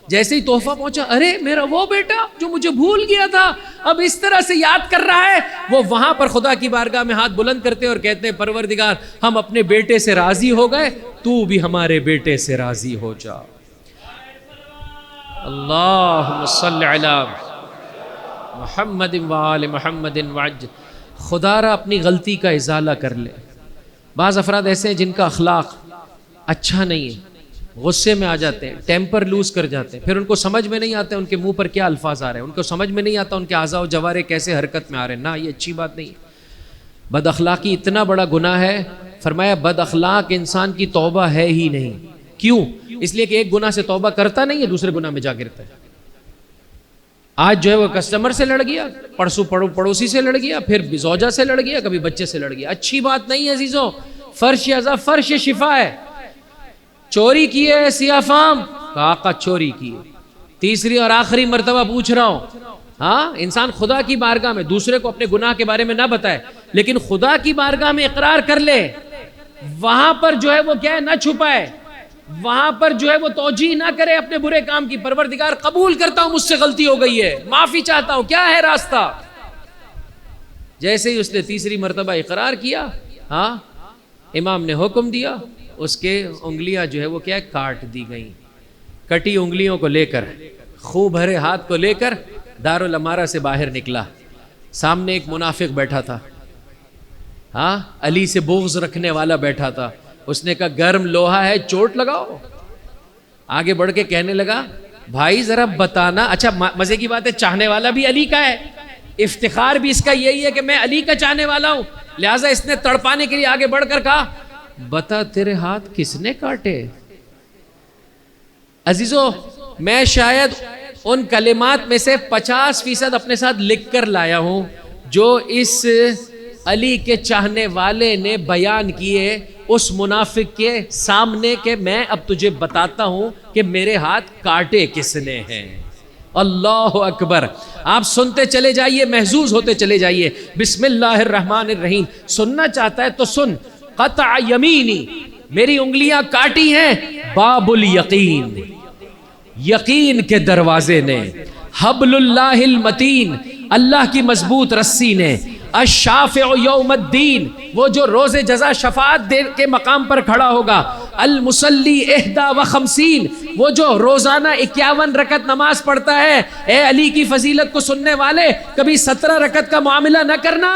جیسے ہی تحفہ پہنچا, ارے میرا وہ بیٹا جو مجھے بھول گیا تھا اب اس طرح سے یاد کر رہا ہے. وہ وہاں پر خدا کی بارگاہ میں ہاتھ بلند کرتے اور کہتے ہیں پروردگار ہم اپنے بیٹے سے راضی ہو گئے, تو بھی ہمارے بیٹے سے راضی ہو جا. اللہم صلی علی محمد وآل محمد وعجل. خدا را اپنی غلطی کا ازالہ کر لے. بعض افراد ایسے ہیں جن کا اخلاق اچھا نہیں ہے, غصے میں آ جاتے ہیں، ٹیمپر لوز کر جاتے ہیں، پھر ان کو سمجھ میں نہیں آتا ان کے منہ پر کیا الفاظ آ رہے ہیں، ان کو سمجھ میں نہیں آتا ان کے اعضاء و جوارح کیسے حرکت میں آ رہے ہیں. نہ، یہ اچھی بات نہیں. بد اخلاقی اتنا بڑا گناہ ہے، فرمایا بد اخلاق انسان کی توبہ ہے ہی نہیں. کیوں؟ اس لیے کہ ایک گناہ سے توبہ کرتا نہیں ہے، دوسرے گناہ میں جا گرتا ہے. آج جو ہے وہ کسٹمر سے لڑ گیا، پرسوں پڑوسی سے لڑ گیا، پھر زوجہ سے لڑ گیا، کبھی بچے سے لڑ گیا. اچھی بات نہیں ہے عزیزوں. فرش ازا فرش شفا ہے. چوری کی ہے سیاہ فام، کہا آقا چوری کی ہے. تیسری اور آخری مرتبہ پوچھ رہا ہوں، ہاں انسان خدا کی بارگاہ میں دوسرے کو اپنے گناہ کے بارے میں نہ بتائے، لیکن خدا کی بارگاہ میں اقرار کر لے. وہاں پر جو ہے وہ کیا ہے، نہ چھپائے، وہاں پر جو ہے وہ توجیہ نہ کرے اپنے برے کام کی. پروردگار قبول کرتا ہوں مجھ سے غلطی ہو گئی ہے، معافی چاہتا ہوں، کیا ہے راستہ. جیسے ہی اس نے تیسری مرتبہ اقرار کیا، ہاں امام نے حکم دیا، اس کے انگلیاں جو ہے وہ کیا کاٹ دی گئیں. کٹی انگلیوں کو لے کر، خون بھرے ہاتھ کو لے کر دارالامارہ سے باہر نکلا. سامنے ایک منافق بیٹھا تھا، ہاں علی سے بغض رکھنے والا بیٹھا تھا. اس نے کہا گرم لوہا ہے، چوٹ لگاؤ. آگے بڑھ کے کہنے لگا بھائی ذرا بتانا. اچھا مزے کی بات ہے، چاہنے والا بھی علی کا ہے، افتخار بھی اس کا یہی ہے کہ میں علی کا چاہنے والا ہوں. لہٰذا اس نے تڑپانے کے لیے آگے بڑھ کر کہا بتا تیرے ہاتھ کس نے کاٹے. عزیزو میں شاید ان کلمات میں سے 50% اپنے ساتھ لکھ کر لایا ہوں جو اس علی کے چاہنے والے نے بیان کیے اس منافق کے سامنے، کہ میں اب تجھے بتاتا ہوں کہ میرے ہاتھ کاٹے کس نے ہیں. اللہ اکبر. آپ سنتے چلے جائیے، محظوظ ہوتے چلے جائیے. بسم اللہ الرحمن الرحیم. سننا چاہتا ہے تو سن. قطع یمینی، میری انگلیاں کاٹی ہیں باب الیقین، یقین کے دروازے نے. حبل اللہ المتین، اللہ کی مضبوط رسی نے. الشافع یوم الدین، وہ جو روز جزا شفاعت دے کے مقام پر کھڑا ہوگا. المصلی 51، وہ جو روزانہ 51 رکعت نماز پڑھتا ہے. اے علی کی فضیلت کو سننے والے، کبھی 17 رکعت کا معاملہ نہ کرنا.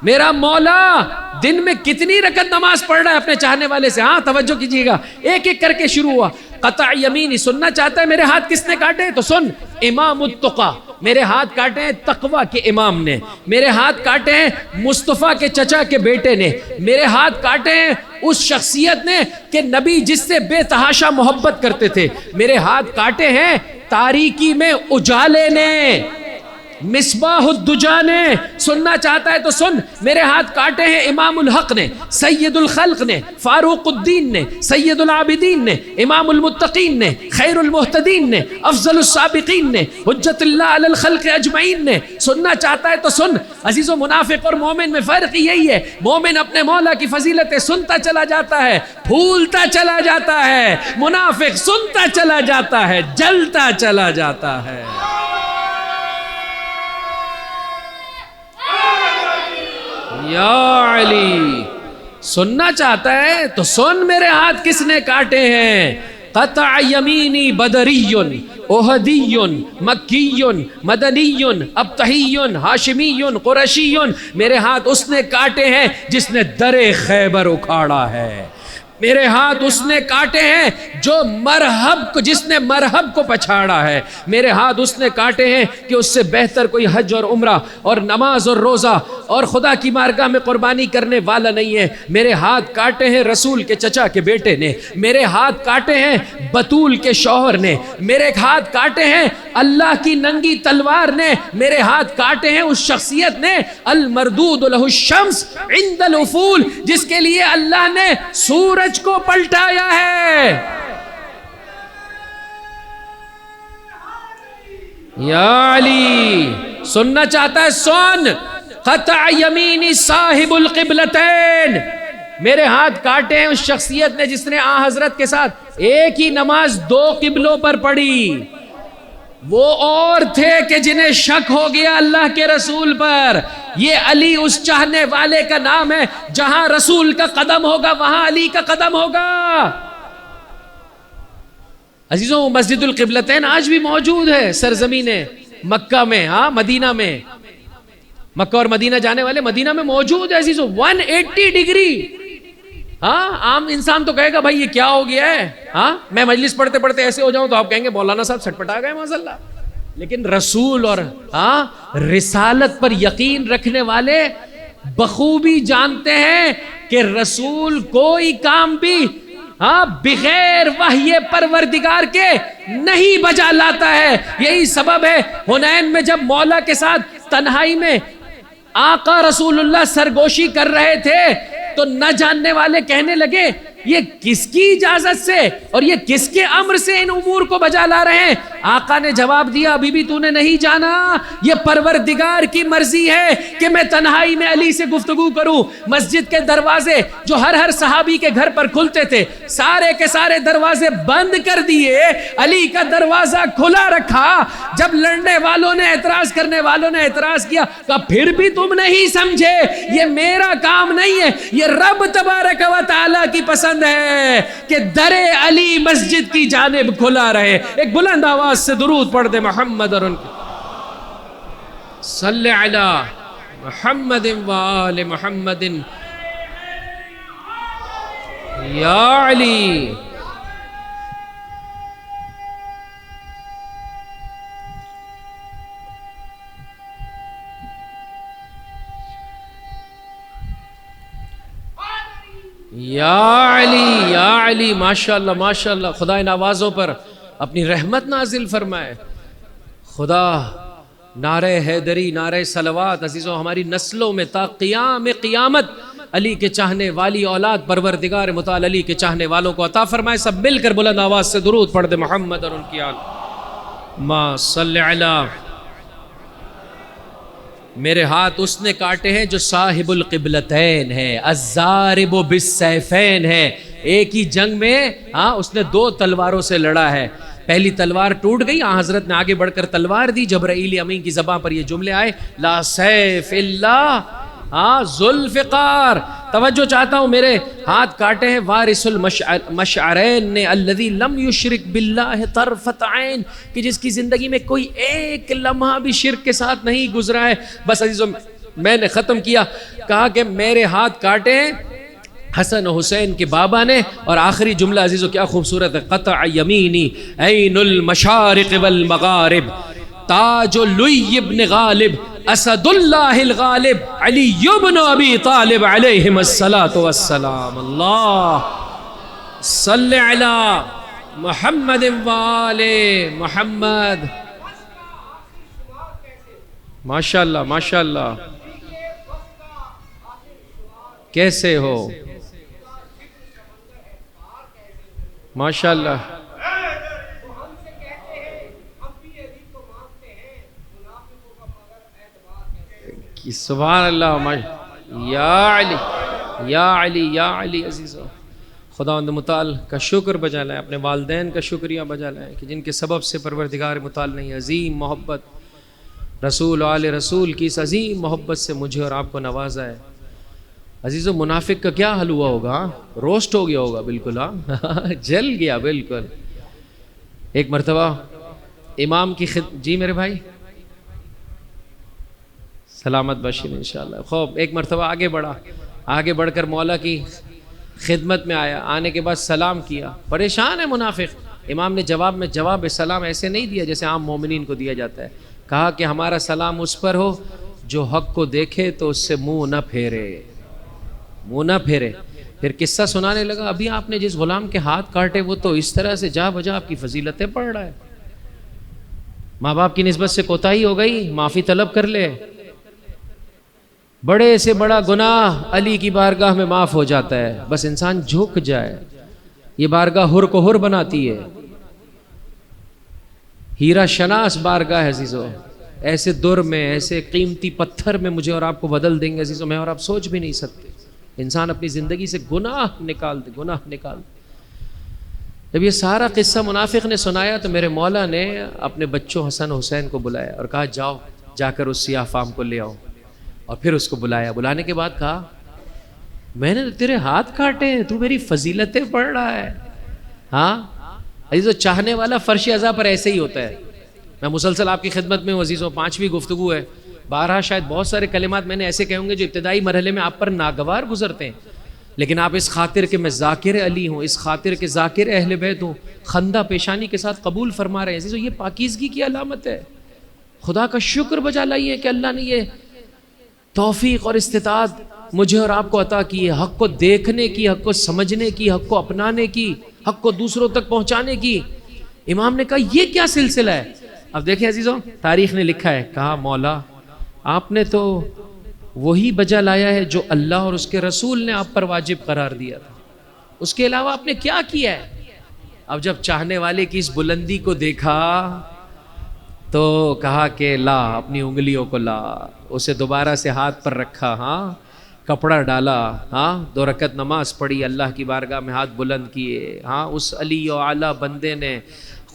میرا مولا دن میں کتنی رکعت نماز پڑھ رہا ہے اپنے چاہنے والے سے. ہاں توجہ کیجیے گا، ایک ایک کر کے شروع ہوا. قطع یمینی، سننا چاہتا ہے میرے ہاتھ کس نے کاٹے تو سن. امام التقا، میرے ہاتھ کاٹے ہیں تقوی کے امام نے. میرے ہاتھ کاٹے ہیں مصطفیٰ کے چچا کے بیٹے نے. میرے ہاتھ کاٹے ہیں اس شخصیت نے کہ نبی جس سے بے تحاشا محبت کرتے تھے. میرے ہاتھ کاٹے ہیں تاریکی میں اجالے نے، مصباح الدجا نے. سننا چاہتا ہے تو سن. میرے ہاتھ کاٹے ہیں امام الحق نے، سید الخلق نے، فاروق الدین نے، سید العابدین نے، امام المتقین نے، خیر المہتدین نے، افضل السابقین نے، حجت اللہ علی الخلق اجمعین نے. سننا چاہتا ہے تو سن. عزیزو منافق اور مومن میں فرق یہی ہے، مومن اپنے مولا کی فضیلتیں سنتا چلا جاتا ہے، پھولتا چلا جاتا ہے. منافق سنتا چلا جاتا ہے، جلتا چلا جاتا ہے. یا علی، سننا چاہتا ہے تو سن میرے ہاتھ کس نے کاٹے ہیں. قطع یمینی بدری، احدی، مکی، مدنی، ابتہی، ہاشمی، قرشی. میرے ہاتھ اس نے کاٹے ہیں جس نے در خیبر اکھاڑا ہے. میرے ہاتھ اس نے کاٹے ہیں جو جس نے مرحب کو پچھاڑا ہے. میرے ہاتھ اس نے کاٹے ہیں کہ اس سے بہتر کوئی حج اور عمرہ اور نماز اور روزہ اور خدا کی بارگاہ میں قربانی کرنے والا نہیں ہے. میرے ہاتھ کاٹے ہیں رسول کے چچا کے بیٹے نے. میرے ہاتھ کاٹے ہیں بطول کے شوہر نے. میرے ہاتھ کاٹے ہیں اللہ کی ننگی تلوار نے. میرے ہاتھ کاٹے ہیں اس شخصیت نے المردود لہ الشمس عند الافول، جس کے لیے اللہ نے سورج کو پلٹایا ہے. یا علی، سننا چاہتا ہے سن. قطع یمینی صاحب القبلتین، میرے ہاتھ کاٹے ہیں اس شخصیت نے جس نے حضرت کے ساتھ ایک ہی نماز 2 قبلوں پر پڑھی. وہ اور تھے کہ جنہیں شک ہو گیا اللہ کے رسول پر. یہ علی اس چاہنے والے کا نام ہے، جہاں رسول کا قدم ہوگا وہاں علی کا قدم ہوگا. عزیزوں مسجد القبلتین آج بھی موجود ہے سرزمین مکہ میں، ہاں مدینہ میں. مکہ اور مدینہ جانے والے مدینہ میں موجود ہے عزیزوں. 180 ڈگری، ہاں عام انسان تو کہے گا بھائی یہ کیا ہو گیا ہے. ہاں میں مجلس پڑھتے پڑھتے ایسے ہو جاؤں تو آپ کہیں گے مولانا صاحب سٹپٹا گئے معاذ اللہ. لیکن رسول اور رسالت پر یقین رکھنے والے بخوبی جانتے ہیں کہ رسول کوئی کام بھی بغیر وحی پروردگار کے نہیں بجا لاتا ہے. یہی سبب ہے حنین میں جب مولا کے ساتھ تنہائی میں آقا رسول اللہ سرگوشی کر رہے تھے تو نہ جاننے والے کہنے لگے یہ کس کی اجازت سے اور یہ کس کے امر سے ان امور کو بجا لا رہے ہیں. آقا نے جواب دیا ابھی بھی تو نے نہیں جانا, یہ پروردگار کی مرضی ہے کہ میں تنہائی میں علی سے گفتگو کروں. مسجد کے دروازے جو ہر صحابی کے گھر پر کھلتے تھے سارے کے سارے دروازے بند کر دیے, علی کا دروازہ کھلا رکھا. جب لڑنے والوں نے اعتراض کرنے والوں نے اعتراض کیا کہا پھر بھی تم نہیں سمجھے یہ میرا کام نہیں ہے, یہ رب تبارک و تعالی کی پسند ہے کہ در علی مسجد کی جانب کھلا رہے. ایک بلند آواز سے درود پڑھ دے محمد اور ان صلی علی محمد و آل محمد یا علی. یا علی یا علی. ماشاءاللہ ماشاءاللہ, خدا ان آوازوں پر اپنی رحمت نازل فرمائے. خدا نعرہ حیدری, نعرہ صلوات عزیزوں ہماری نسلوں میں تا قیام قیامت علی کے چاہنے والی اولاد پروردگار متعال علی کے چاہنے والوں کو عطا فرمائے. سب مل کر بلند آواز سے درود پڑھ دے محمد اور ان کی آل. ما صلی علی. میرے ہاتھ اس نے کاٹے ہیں جو صاحب القبلتین ہے, الضارب بالسیفین ہے. ایک ہی جنگ میں اس نے 2 تلواروں سے لڑا ہے. پہلی تلوار ٹوٹ گئی, حضرت نے آگے بڑھ کر تلوار دی. جبرائیل امین کی زبان پر یہ جملے آئے لا سیف الا ذوالفقار. توجہ چاہتا ہوں, میرے ہاتھ کاٹے ہیں وارث المشعرین نے الذی لم یشرک باللہ طرفۃ عین, کہ جس کی زندگی میں کوئی ایک لمحہ بھی شرک کے ساتھ نہیں گزرا ہے. بس عزیزوں میں نے ختم کیا, کہا کہ میرے ہاتھ کاٹے ہیں حسن و حسین کے بابا نے. اور آخری جملہ عزیزو کیا خوبصورت ہے, قطع یمینی عین المشارق والمغارب تاج لوی ابن غالب اسد اللہ الغالب علی ابن ابی طالب علیہم الصلاۃ والسلام. اللہ صلی علی محمد وآل محمد. ماشاءاللہ ماشاءاللہ. کیسے ہو ماشاءاللہ. سبحان اللہ. یا علی یا علی یا علی. عزیزو خداوند متعال کا شکر بجا لائیں, اپنے والدین کا شکریہ بجا لائیں کہ جن کے سبب سے پروردگار متعال نے عظیم محبت رسول و آل رسول کی اس عظیم محبت سے مجھے اور آپ کو نوازا ہے. عزیزو منافق کا کیا حل ہوا ہوگا, روسٹ ہو گیا ہوگا بالکل, جل گیا بالکل. ایک مرتبہ امام کی جی میرے بھائی سلامت بشیر انشاءاللہ. خوب ایک مرتبہ آگے بڑھا, آگے بڑھ کر مولا کی خدمت میں آیا. آنے کے بعد سلام کیا, پریشان ہے منافق. امام نے جواب میں جواب سلام ایسے نہیں دیا جیسے عام مومنین کو دیا جاتا ہے. کہا کہ ہمارا سلام اس پر ہو جو حق کو دیکھے تو اس سے منہ نہ پھیرے, منہ نہ پھیرے. پھر قصہ سنانے لگا, ابھی آپ نے جس غلام کے ہاتھ کاٹے وہ تو اس طرح سے جا بجا آپ کی فضیلتیں پڑھ رہا ہے. ماں باپ کی نسبت سے کوتاہی ہو گئی, معافی طلب کر لے. بڑے سے بڑا گناہ علی کی بارگاہ میں معاف ہو جاتا ہے, بس انسان جھک جائے. یہ بارگاہ ہر کو ہر بناتی ہے, ہیرا شناس بارگاہ ہے عزیزو. ایسے در میں, ایسے قیمتی پتھر میں مجھے اور آپ کو بدل دیں گے عزیزو, میں اور آپ سوچ بھی نہیں سکتے. انسان اپنی زندگی سے گناہ نکال دے, گناہ نکال دے. جب یہ سارا قصہ منافق نے سنایا تو میرے مولا نے اپنے بچوں حسن حسین کو بلایا اور کہا جاؤ جا کر اس سیاہ فام کو لے آؤ. اور پھر اس کو بلایا. بلانے کے بعد کہا میں نے تیرے ہاتھ کاٹے ہیں, تو میری فضیلتیں پڑھ رہا ہے. ہاں عزیزو چاہنے والا فرش عزا پر ایسے ہی ہوتا ہے. میں مسلسل آپ کی خدمت میں ہوں عزیزو, 5ویں گفتگو ہے. بارہا شاید بہت سارے کلمات میں نے ایسے کہے ہوں گے جو ابتدائی مرحلے میں آپ پر ناگوار گزرتے ہیں. لیکن آپ اس خاطر کہ میں ذاکر علی ہوں، اس خاطر کہ ذاکر اہل بیت ہوں، خندہ پیشانی کے ساتھ قبول فرما رہے ہیں، عزیزو یہ پاکیزگی کی علامت ہے۔ خدا کا شکر بجا لائیے کہ اللہ نے یہ توفیق اور استطاعت مجھے اور آپ کو عطا کی ہے، حق کو دیکھنے کی، حق کو سمجھنے کی، حق کو اپنانے کی، حق کو دوسروں تک پہنچانے کی۔ امام نے کہا یہ کیا سلسلہ ہے؟ اب دیکھیں عزیزوں، تاریخ نے لکھا ہے، کہا مولا آپ نے تو وہی بجا لایا ہے جو اللہ اور اس کے رسول نے آپ پر واجب قرار دیا تھا، اس کے علاوہ آپ نے کیا کیا ہے؟ اب جب چاہنے والے کی اس بلندی کو دیکھا تو کہا کہ لا، اپنی انگلیوں کو لا، اسے دوبارہ سے ہاتھ پر رکھا، ہاں کپڑا ڈالا، ہاں 2 رکعت نماز پڑھی، اللہ کی بارگاہ میں ہاتھ بلند کیے، ہاں اس علی و اعلیٰ بندے نے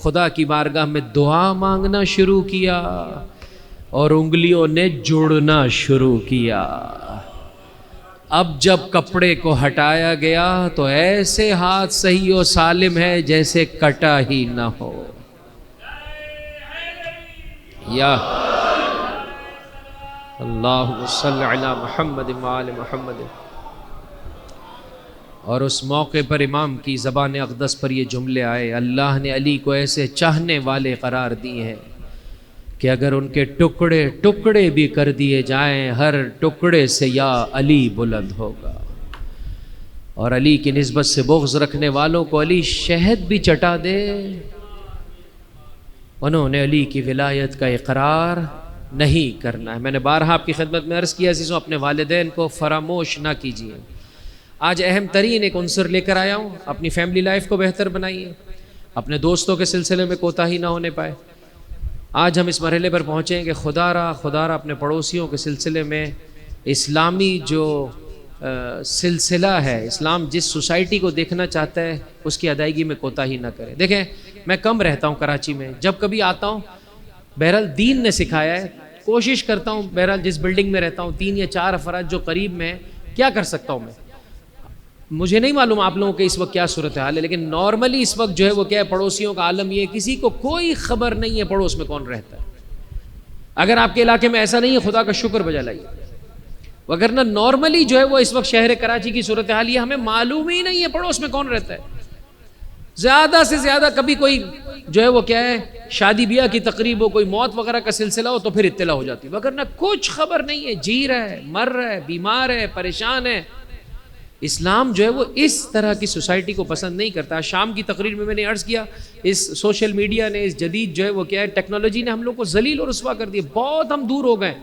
خدا کی بارگاہ میں دعا مانگنا شروع کیا اور انگلیوں نے جڑنا شروع کیا۔ اب جب کپڑے کو ہٹایا گیا تو ایسے ہاتھ صحیح و سالم ہے جیسے کٹا ہی نہ ہو۔ یا اللہم صلی علی محمد وآل محمد۔ اور اس موقع پر امام کی زبان اقدس پر یہ جملے آئے، اللہ نے علی کو ایسے چاہنے والے قرار دیے ہیں کہ اگر ان کے ٹکڑے ٹکڑے بھی کر دیے جائیں، ہر ٹکڑے سے یا علی بلند ہوگا۔ اور علی کی نسبت سے بغض رکھنے والوں کو علی شہد بھی چٹا دے، انہوں نے علی کی ولایت کا اقرار نہیں کرنا ہے۔ میں نے بارہا آپ کی خدمت میں عرض کیا عزیزوں، اپنے والدین کو فراموش نہ کیجیے۔ آج اہم ترین ایک عنصر لے کر آیا ہوں، اپنی فیملی لائف کو بہتر بنائیے، اپنے دوستوں کے سلسلے میں کوتاہی نہ ہونے پائے۔ آج ہم اس مرحلے پر پہنچے ہیں کہ خدا را اپنے پڑوسیوں کے سلسلے میں اسلامی جو سلسلہ ہے، اسلام جس سوسائٹی کو دیکھنا چاہتا ہے اس کی ادائیگی میں کوتاہی نہ کرے۔ دیکھیں میں کم رہتا ہوں کراچی میں، جب کبھی آتا ہوں بہرحال دین نے سکھایا ہے، کوشش کرتا ہوں بہرحال جس بلڈنگ میں رہتا ہوں 3 یا 4 افراد جو قریب میں ہیں، کیا کر سکتا ہوں میں؟ مجھے نہیں معلوم آپ لوگوں کے اس وقت کیا صورتحال ہے، لیکن نارملی اس وقت جو ہے وہ کیا ہے، پڑوسیوں کا عالم یہ ہے کسی کو کوئی خبر نہیں ہے پڑوس میں کون رہتا ہے۔ اگر آپ کے علاقے میں ایسا نہیں ہے خدا کا شکر بجا لائیے، وگرنہ نارملی جو ہے وہ اس وقت شہر کراچی کی صورتحال یہ ہمیں معلوم ہی نہیں ہے پڑوس میں کون رہتا ہے۔ زیادہ سے زیادہ کبھی کوئی جو ہے وہ کیا ہے شادی بیاہ کی تقریب ہو، کوئی موت وغیرہ کا سلسلہ ہو تو پھر اطلاع ہو جاتی ہے، وگرنہ کچھ خبر نہیں ہے، جی رہا ہے، مر رہا ہے، بیمار ہے، پریشان ہے۔ اسلام جو ہے وہ اس طرح کی سوسائٹی کو پسند نہیں کرتا۔ شام کی تقریر میں نے عرض کیا، اس سوشل میڈیا نے، اس جدید جو ہے وہ کیا ہے ٹیکنالوجی نے ہم لوگ کو ذلیل اور رسوا کر دیا، بہت ہم دور ہو گئے،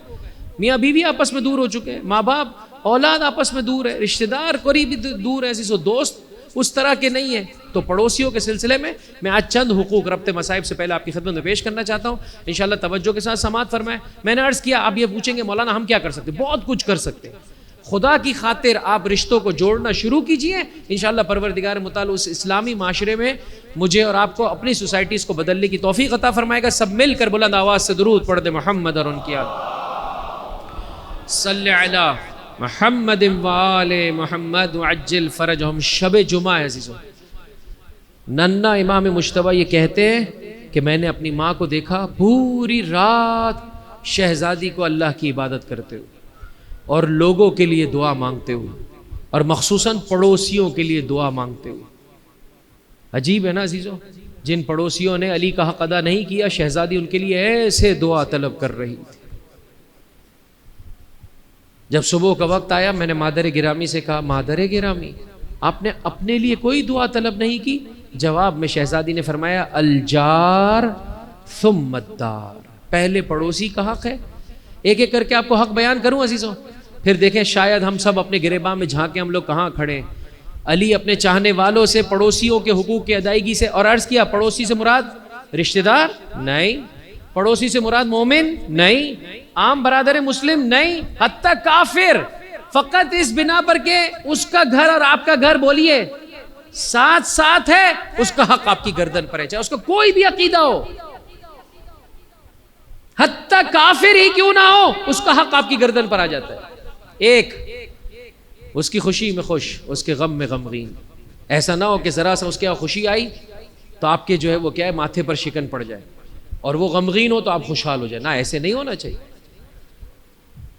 میاں بیوی آپس میں دور ہو چکے ہیں، ماں باپ اولاد آپس میں دور ہے، رشتہ دار قریبی دور ہے، ایسے دوست اس طرح کے نہیں ہیں۔ تو پڑوسیوں کے سلسلے میں میں آج چند حقوق ربط مصائب سے پہلے آپ کی خدمت میں پیش کرنا چاہتا ہوں، انشاءاللہ توجہ کے ساتھ سماعت فرمائیں۔ میں نے عرض کیا آپ یہ پوچھیں گے مولانا ہم کیا کر سکتے ہیں؟ بہت کچھ کر سکتے ہیں۔ خدا کی خاطر آپ رشتوں کو جوڑنا شروع کیجئے، انشاءاللہ پروردگار متعال اس اسلامی معاشرے میں مجھے اور آپ کو اپنی سوسائٹیز کو بدلنے کی توفیق عطا فرمائے گا۔ سب مل کر بلند آواز سے درود پڑھ دے محمد اور ان کی آل صلی علی محمد وآل محمد وعجل فرجہم۔ شب جمعہ ہے عزیزو، ننا امام مجتبیٰ یہ کہتے ہیں کہ میں نے اپنی ماں کو دیکھا پوری رات شہزادی کو اللہ کی عبادت کرتے ہوئے اور لوگوں کے لیے دعا مانگتے ہوئے، اور مخصوصاً پڑوسیوں کے لیے دعا مانگتے ہوئے۔ عجیب ہے نا عزیزو، جن پڑوسیوں نے علی کا حق ادا نہیں کیا، شہزادی ان کے لیے ایسے دعا طلب کر رہی تھی۔ جب صبح کا وقت آیا میں نے مادر گرامی سے کہا، مادر گرامی آپ نے اپنے لیے کوئی دعا طلب نہیں کی؟ جواب میں شہزادی نے فرمایا، الجار ثم الدار، پہلے پڑوسی کا حق ہے۔ ایک ایک کر کے آپ کو حق بیان کروں عزیزوں، پھر دیکھیں شاید ہم سب اپنے گریباں میں جھانکیں ہم لوگ کہاں کھڑے ہیں۔ علی اپنے چاہنے والوں سے پڑوسیوں کے حقوق کی ادائیگی سے، اور عرض کیا پڑوسی سے مراد رشتہ دار نہیں، پڑوسی سے مراد مومن نہیں، عام برادر مسلم نہیں، حتی کافر، فقط اس بنا پر کہ اس کا گھر اور آپ کا گھر بولیے ساتھ ساتھ ہے، اس کا حق آپ کی گردن پر ہے، چاہے اس کا کوئی بھی عقیدہ ہو، حتی کافر ہی کیوں نہ ہو، اس کا حق آپ کی گردن پر آ جاتا ہے۔ ایک اس کی خوشی میں خوش، اس کے غم میں غمگین، ایسا نہ ہو کہ ذرا سا اس کے خوشی آئی تو آپ کے جو ہے وہ کیا ہے ماتھے پر شکن پڑ جائے، اور وہ غمگین ہو تو آپ خوشحال ہو جائے، نہ ایسے نہیں ہونا چاہیے۔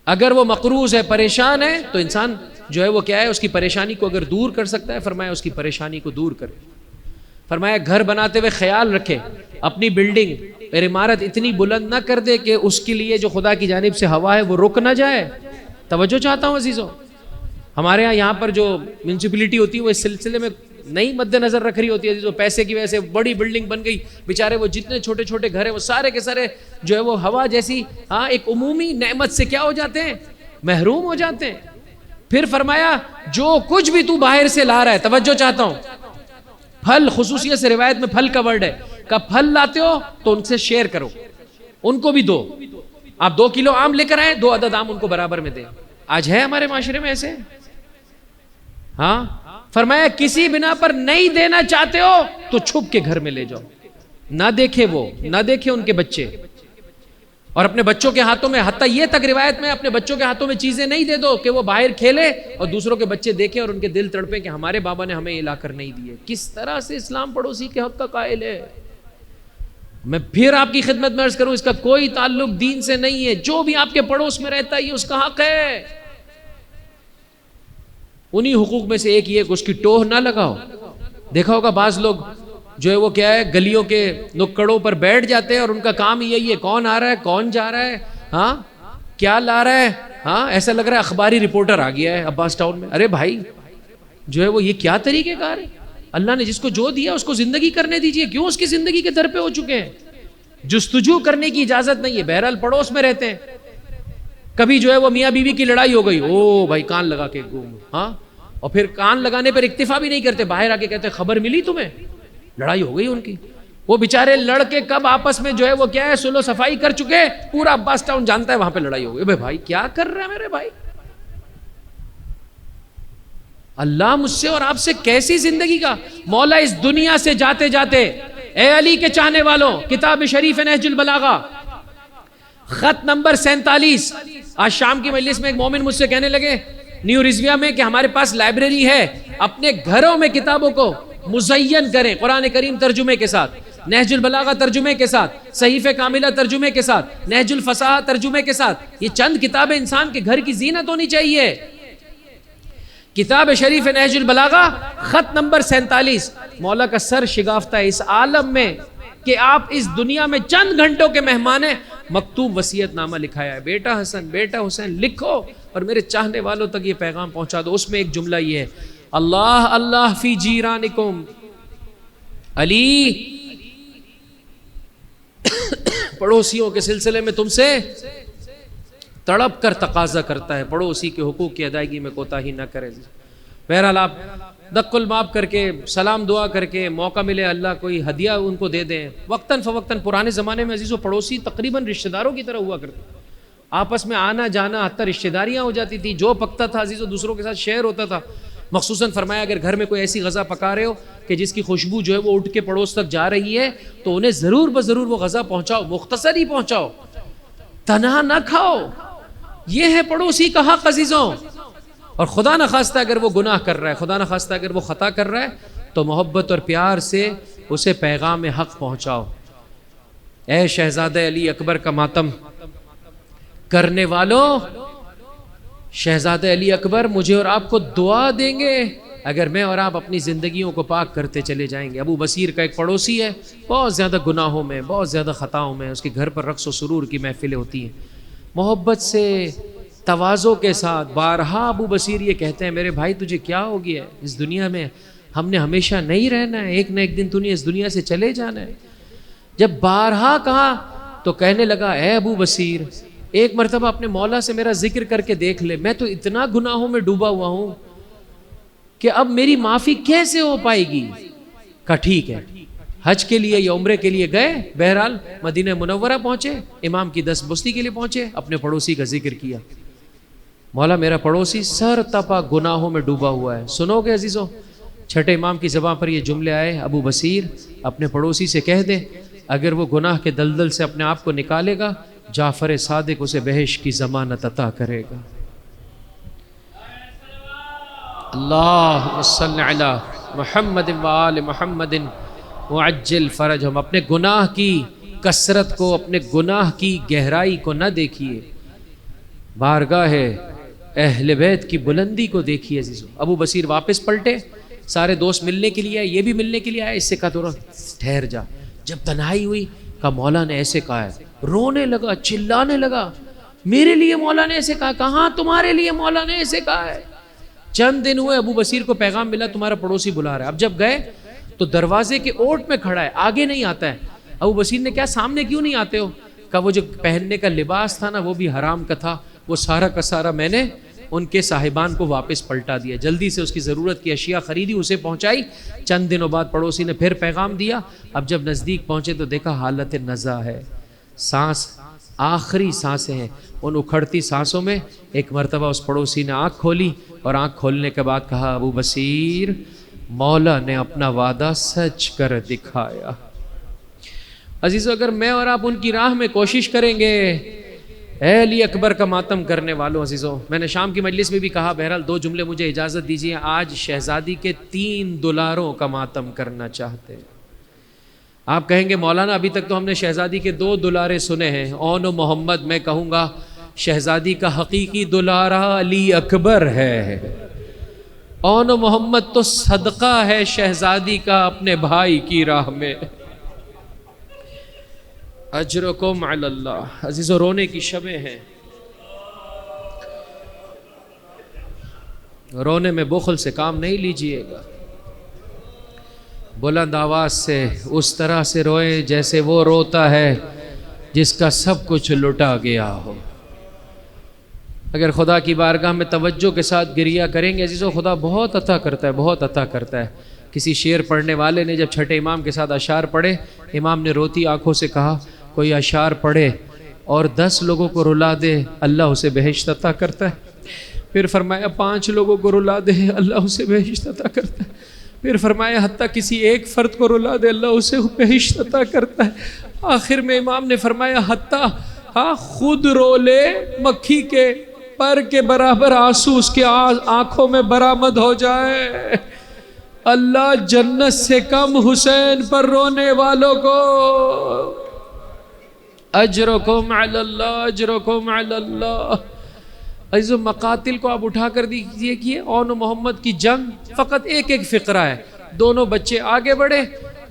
اگر وہ مقروض ہے، پریشان ہے، تو انسان جو ہے وہ کیا ہے، اس کی پریشانی کو اگر دور کر سکتا ہے، فرمایا اس کی پریشانی کو دور کرے. فرمایا گھر بناتے ہوئے خیال رکھے اپنی بلڈنگ اور عمارت اتنی بلند نہ کر دے کہ اس کے لیے جو خدا کی جانب سے ہوا ہے وہ رک نہ جائے. توجہ چاہتا ہوں عزیزوں، ہمارے یہاں پر جو میونسپلٹی ہوتی ہے وہ اس سلسلے میں نہیں مد نظر رکھ رہی ہوتی ہے عزیزوں. پیسے کی وجہ سے بڑی بلڈنگ بن گئی، بیچارے وہ جتنے چھوٹے چھوٹے گھر ہیں وہ سارے کے سارے جو ہے وہ ہوا جیسی ایک عمومی نعمت سے کیا ہو جاتے ہیں، محروم ہو جاتے ہیں. پھر فرمایا جو کچھ بھی تو باہر سے لا رہا ہے، توجہ چاہتا ہوں، پھل، خصوصیت سے روایت میں پھل کا ورڈ ہے، کہ پھل لاتے ہو تو ان سے شیئر کرو، ان کو بھی دو. آپ 2 کلو آم لے کر آئے، 2 عدد آم ان کو برابر میں دیں. آج ہے ہمارے معاشرے میں ایسے؟ ہاں. فرمایا کسی بنا پر نہیں دینا چاہتے ہو تو چھپ کے گھر میں لے جاؤ، نہ دیکھے وہ، نہ دیکھے ان کے بچے. اور اپنے بچوں کے ہاتھوں میں، حتیٰ یہ تک روایت میں اپنے بچوں کے ہاتھوں میں چیزیں نہیں دے دو کہ وہ باہر کھیلے اور دوسروں کے بچے دیکھیں اور ان کے دل تڑپیں کہ ہمارے بابا نے ہمیں یہ لا کر نہیں دیے. کس طرح سے اسلام پڑوسی کے حق کا قائل ہے. میں پھر آپ کی خدمت میں عرض کروں، اس کا کوئی تعلق دین سے نہیں ہے. جو بھی آپ کے پڑوس میں رہتا ہے یہ اس کا حق ہے. انہی حقوق میں سے ایک یہ کہ اس کی ٹوہ نہ لگاؤ. دیکھا ہوگا بعض لوگ جو ہے وہ کیا ہے، گلیوں کے نکڑوں پر بیٹھ جاتے ہیں اور ان کا کام یہی ہے، کون آ رہا ہے، کون جا رہا ہے، کیا لا رہا ہے. ایسا لگ رہا ہے اخباری رپورٹر آ گیا ہے عباس ٹاؤن میں. ارے بھائی جو ہے وہ یہ کیا طریقے کار ہے؟ اللہ نے جس کو جو دیا اس کو زندگی کرنے دیجئے. کیوں اس کی زندگی کے در پہ ہو چکے ہیں؟ جستجو کرنے کی اجازت نہیں ہے. بہرحال پڑوس میں رہتے ہیں، کبھی جو ہے وہ میاں بیوی کی لڑائی ہو گئی، او بھائی کان لگا کے اور پھر کان لگانے پر اکتفا بھی نہیں کرتے، باہر آ کے کہتے خبر ملی تمہیں، لڑائی ہو گئی ان کی. وہ بیچارے لڑ کے کب آپس میں جو ہے وہ کیا ہے سلو صفائی کر چکے، پورا عباس ٹاؤن جانتا ہے وہاں پہ لڑائی ہو گئی. بھائی کیا کر رہا ہے میرے بھائی؟ اللہ مجھ سے اور آپ سے کیسی زندگی کا مولا. اس دنیا سے جاتے جاتے اے علی کے چاہنے والوں، کتاب شریف نہج البلاغہ خط نمبر 47. آج شام کی مجلس میں ایک مومن مجھ سے کہنے لگے نیو رضویہ میں کہ ہمارے پاس لائبریری ہے، اپنے گھروں میں کتابوں کو مزین کریں قرآن کریم ترجمے کے ساتھ، نہج البلاغہ ترجمے کے ساتھ، صحیفہ کاملہ ترجمے کے ساتھ، نہج الفصاحہ ترجمے کے ساتھ. یہ چند کتابیں انسان کے گھر کی زینت ہونی چاہیے. کتاب شریف نہج البلاغہ خط نمبر 47. مولا کا سر شگافتہ ہے اس عالم میں کہ آپ اس دنیا میں چند گھنٹوں کے مہمان ہیں. مکتوب وصیت نامہ لکھایا ہے، بیٹا حسن بیٹا حسین لکھو اور میرے چاہنے والوں تک یہ پیغام پہنچا دو. اس میں ایک جملہ یہ ہے، اللہ اللہ فی جیرانکم. علی پڑوسیوں کے سلسلے میں تم سے تڑپ کر تقاضا کرتا ہے، پڑوسی کے حقوق کی ادائیگی میں کوتاہی نہ کرے. بہرحال آپ دق الماب کر کے، سلام دعا کر کے، موقع ملے اللہ کوئی ہدیہ ان کو دے دیں وقتاً فوقتاً. پرانے زمانے میں عزیزو پڑوسی تقریباً رشتہ داروں کی طرح ہوا کرتے، آپس میں آنا جانا حتی رشتہ داریاں ہو جاتی تھی. جو پکتا تھا عزیزو دوسروں کے ساتھ شیئر ہوتا تھا. مخصوصاً فرمایا اگر گھر میں کوئی ایسی غذا پکا رہے ہو کہ جس کی خوشبو جو ہے وہ اٹھ کے پڑوس تک جا رہی ہے تو انہیں ضرور بضرور وہ غذا پہنچاؤ، مختصر ہی پہنچاؤ، تنہا نہ کھاؤ. یہ ہے پڑوسی کا حق عزیزوں. اور خدا نہ خواستہ اگر وہ گناہ کر رہا ہے، خدا نہ خواستہ اگر وہ خطا کر رہا ہے تو محبت اور پیار سے اسے پیغام حق پہنچاؤ. اے شہزادہ علی اکبر کا ماتم کرنے والوں، شہزادہ علی اکبر مجھے اور آپ کو دعا دیں گے اگر میں اور آپ اپنی زندگیوں کو پاک کرتے چلے جائیں گے. ابو بصیر کا ایک پڑوسی ہے، بہت زیادہ گناہوں میں، بہت زیادہ خطاؤں میں، اس کے گھر پر رقص و سرور کی محفلیں ہوتی ہیں. محبت سے، تواضع کے ساتھ بارہا ابو بصیر یہ کہتے ہیں میرے بھائی تجھے کیا ہو گیا ہے؟ اس دنیا میں ہم نے ہمیشہ نہیں رہنا ہے، ایک نہ ایک دن تو نے اس دنیا سے چلے جانا ہے. جب بارہا کہا تو کہنے لگا اے ابو بصیر ایک مرتبہ اپنے مولا سے میرا ذکر کر کے دیکھ لے، میں تو اتنا گناہوں میں ڈوبا ہوا ہوں کہ اب میری معافی کیسے ہو پائے گی. کہا ٹھیک ہے. حج کے لیے یا عمرے کے لیے گئے، بہرحال مدینہ منورہ پہنچے، امام کی دست بستی کے لیے پہنچے، اپنے پڑوسی کا ذکر کیا. مولا میرا پڑوسی سر تپا گناہوں میں ڈوبا ہوا ہے. سنو گے عزیزوں، چھٹے امام کی زبان پر یہ جملے آئے، ابو بصیر اپنے پڑوسی سے کہہ دے اگر وہ گناہ کے دلدل سے اپنے آپ کو نکالے گا جعفر صادق اسے بہشت کی ضمانت عطا کرے گا. اللہم صلی علی محمد وآل محمد وعجل فرجہم. اپنے گناہ کی کثرت کو، اپنے گناہ کی گہرائی کو نہ دیکھیے. بارگاہ اہل بیت کی بلندی کو دیکھیے عزیزو. ابو بصیر واپس پلٹے, سارے دوست ملنے کے لیے آئے, یہ بھی ملنے کے لیے آئے. اس سے کہا تو ٹھہر جا. جب تنہائی ہوئی کہا مولا نے ایسے کہا ہے. رونے لگا, چلانے لگا, میرے لیے مولا نے ایسے کہا. کہاں تمہارے لیے مولا نے ایسے کہا ہے. چند دن ہوئے, ابو بصیر کو پیغام ملا تمہارا پڑوسی بلا رہا ہے. اب جب گئے تو دروازے کے اوٹ میں کھڑا ہے, آگے نہیں آتا ہے. ابو بصیر نے کہا سامنے کیوں نہیں آتے ہو؟ کہا وہ جو پہننے کا لباس تھا نا وہ بھی حرام کا تھا, وہ سارا کا سارا میں نے ان کے صاحبان کو واپس پلٹا دیا. جلدی سے اس کی ضرورت کی اشیاء خریدی, اسے پہنچائی. چند دنوں بعد پڑوسی نے پھر پیغام دیا. اب جب نزدیک پہنچے تو دیکھا حالت نزا ہے, سانس آخری سانسیں ہیں. ان اکھڑتی سانسوں میں ایک مرتبہ اس پڑوسی نے آنکھ کھولی, اور آنکھ کھولنے کے بعد کہا ابو بصیر مولا نے اپنا وعدہ سچ کر دکھایا. عزیزو اگر میں اور آپ ان کی راہ میں کوشش کریں گے, اے علی اکبر کا ماتم کرنے والوں. عزیزو میں نے شام کی مجلس میں بھی کہا, بہرحال 2 جملے مجھے اجازت دیجیے. آج شہزادی کے $3 کا ماتم کرنا چاہتے ہیں. آپ کہیں گے مولانا ابھی تک تو ہم نے شہزادی کے $2 سنے ہیں. اون و محمد, میں کہوں گا شہزادی کا حقیقی دلارہ علی اکبر ہے. اون و محمد تو صدقہ ہے شہزادی کا اپنے بھائی کی راہ میں. اجرکم علی اللہ. عزیزو رونے کی شبیں ہیں, رونے میں بخل سے کام نہیں لیجئے گا. بلند آواز سے اس طرح سے روئے جیسے وہ روتا ہے جس کا سب کچھ لٹا گیا ہو. اگر خدا کی بارگاہ میں توجہ کے ساتھ گریہ کریں گے عزیزو, خدا بہت عطا کرتا ہے, بہت عطا کرتا ہے. کسی شعر پڑھنے والے نے جب چھٹے امام کے ساتھ اشعار پڑھے, امام نے روتی آنکھوں سے کہا کوئی اشعار پڑھے اور 10 لوگوں کو رلا دے اللہ اسے بہشت عطا کرتا ہے. پھر فرمایا 5 لوگوں کو رلا دے اللہ اسے بہشت عطا کرتا ہے. پھر فرمایا حتیٰ کسی ایک فرد کو رلا دے اللہ اسے بہشت عطا کرتا ہے. آخر میں امام نے فرمایا حتیٰ خود رو لے مکھی کے پر کے برابر آنسو اس کے آنکھوں میں برآمد ہو جائے, اللہ جنت سے کم حسین پر رونے والوں کو اجرکم علی اللہ, اجرکم علی اللہ. عزیزو مقاتل کو آپ اٹھا کر دیکھیے کہ اون و محمد کی جنگ فقط ایک فقرہ ہے. دونوں بچے آگے بڑھے,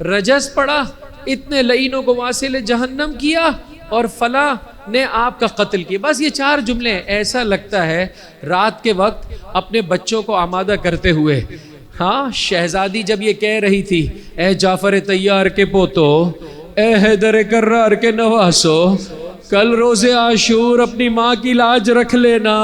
رجس پڑا, اتنے لعینوں کو واصل جہنم کیا, اور فلاں نے آپ کا قتل کیا. بس یہ 4 جملے ہیں. ایسا لگتا ہے رات کے وقت اپنے بچوں کو آمادہ کرتے ہوئے, شہزادی جب یہ کہہ رہی تھی اے جعفر طیار کے پوتو, اے حیدر کرار کے نواسو, کل روز عاشور اپنی ماں کی لاج رکھ لینا.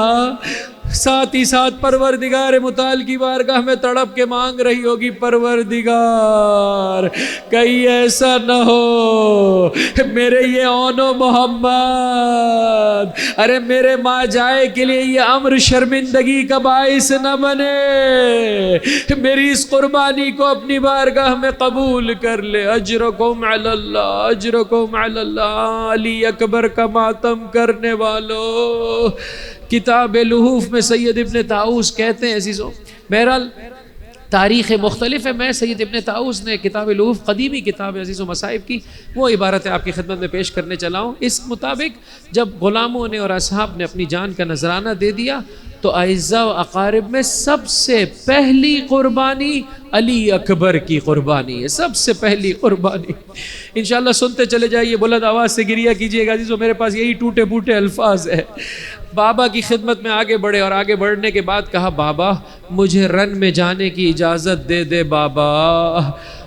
ساتھ ہی ساتھ پروردگار متعال کی بارگاہ میں تڑپ کے مانگ رہی ہوگی, پروردگار کہیں ایسا نہ ہو میرے یہ اون و محمد, ارے میرے ماں جائے کے لیے یہ امر شرمندگی کا باعث نہ بنے, میری اس قربانی کو اپنی بارگاہ میں قبول کر لے. اجرکم علی اللہ, اجرکم علی اللہ. علی اکبر کا ماتم کرنے والو. کتاب لحوف میں سید ابن طاؤس کہتے ہیں عزیزو, بہرحال تاریخ مختلف ہے. میں سید ابن طاؤس نے کتاب لحوف, قدیمی کتاب عزیزو مصائب کی, وہ عبارتیں آپ کی خدمت میں پیش کرنے چلا ہوں. اس مطابق جب غلاموں نے اور اصحاب نے اپنی جان کا نذرانہ دے دیا تو اعزاء و اقارب میں سب سے پہلی قربانی علی اکبر کی قربانی ہے, سب سے پہلی قربانی. انشاءاللہ سنتے چلے جائیے, بلند آواز سے گریہ کیجیے گا عزیزو. میرے پاس یہی ٹوٹے پھوٹے الفاظ ہیں. بابا کی خدمت میں آگے بڑھے, اور آگے بڑھنے کے بعد کہا بابا مجھے رن میں جانے کی اجازت دے دے بابا.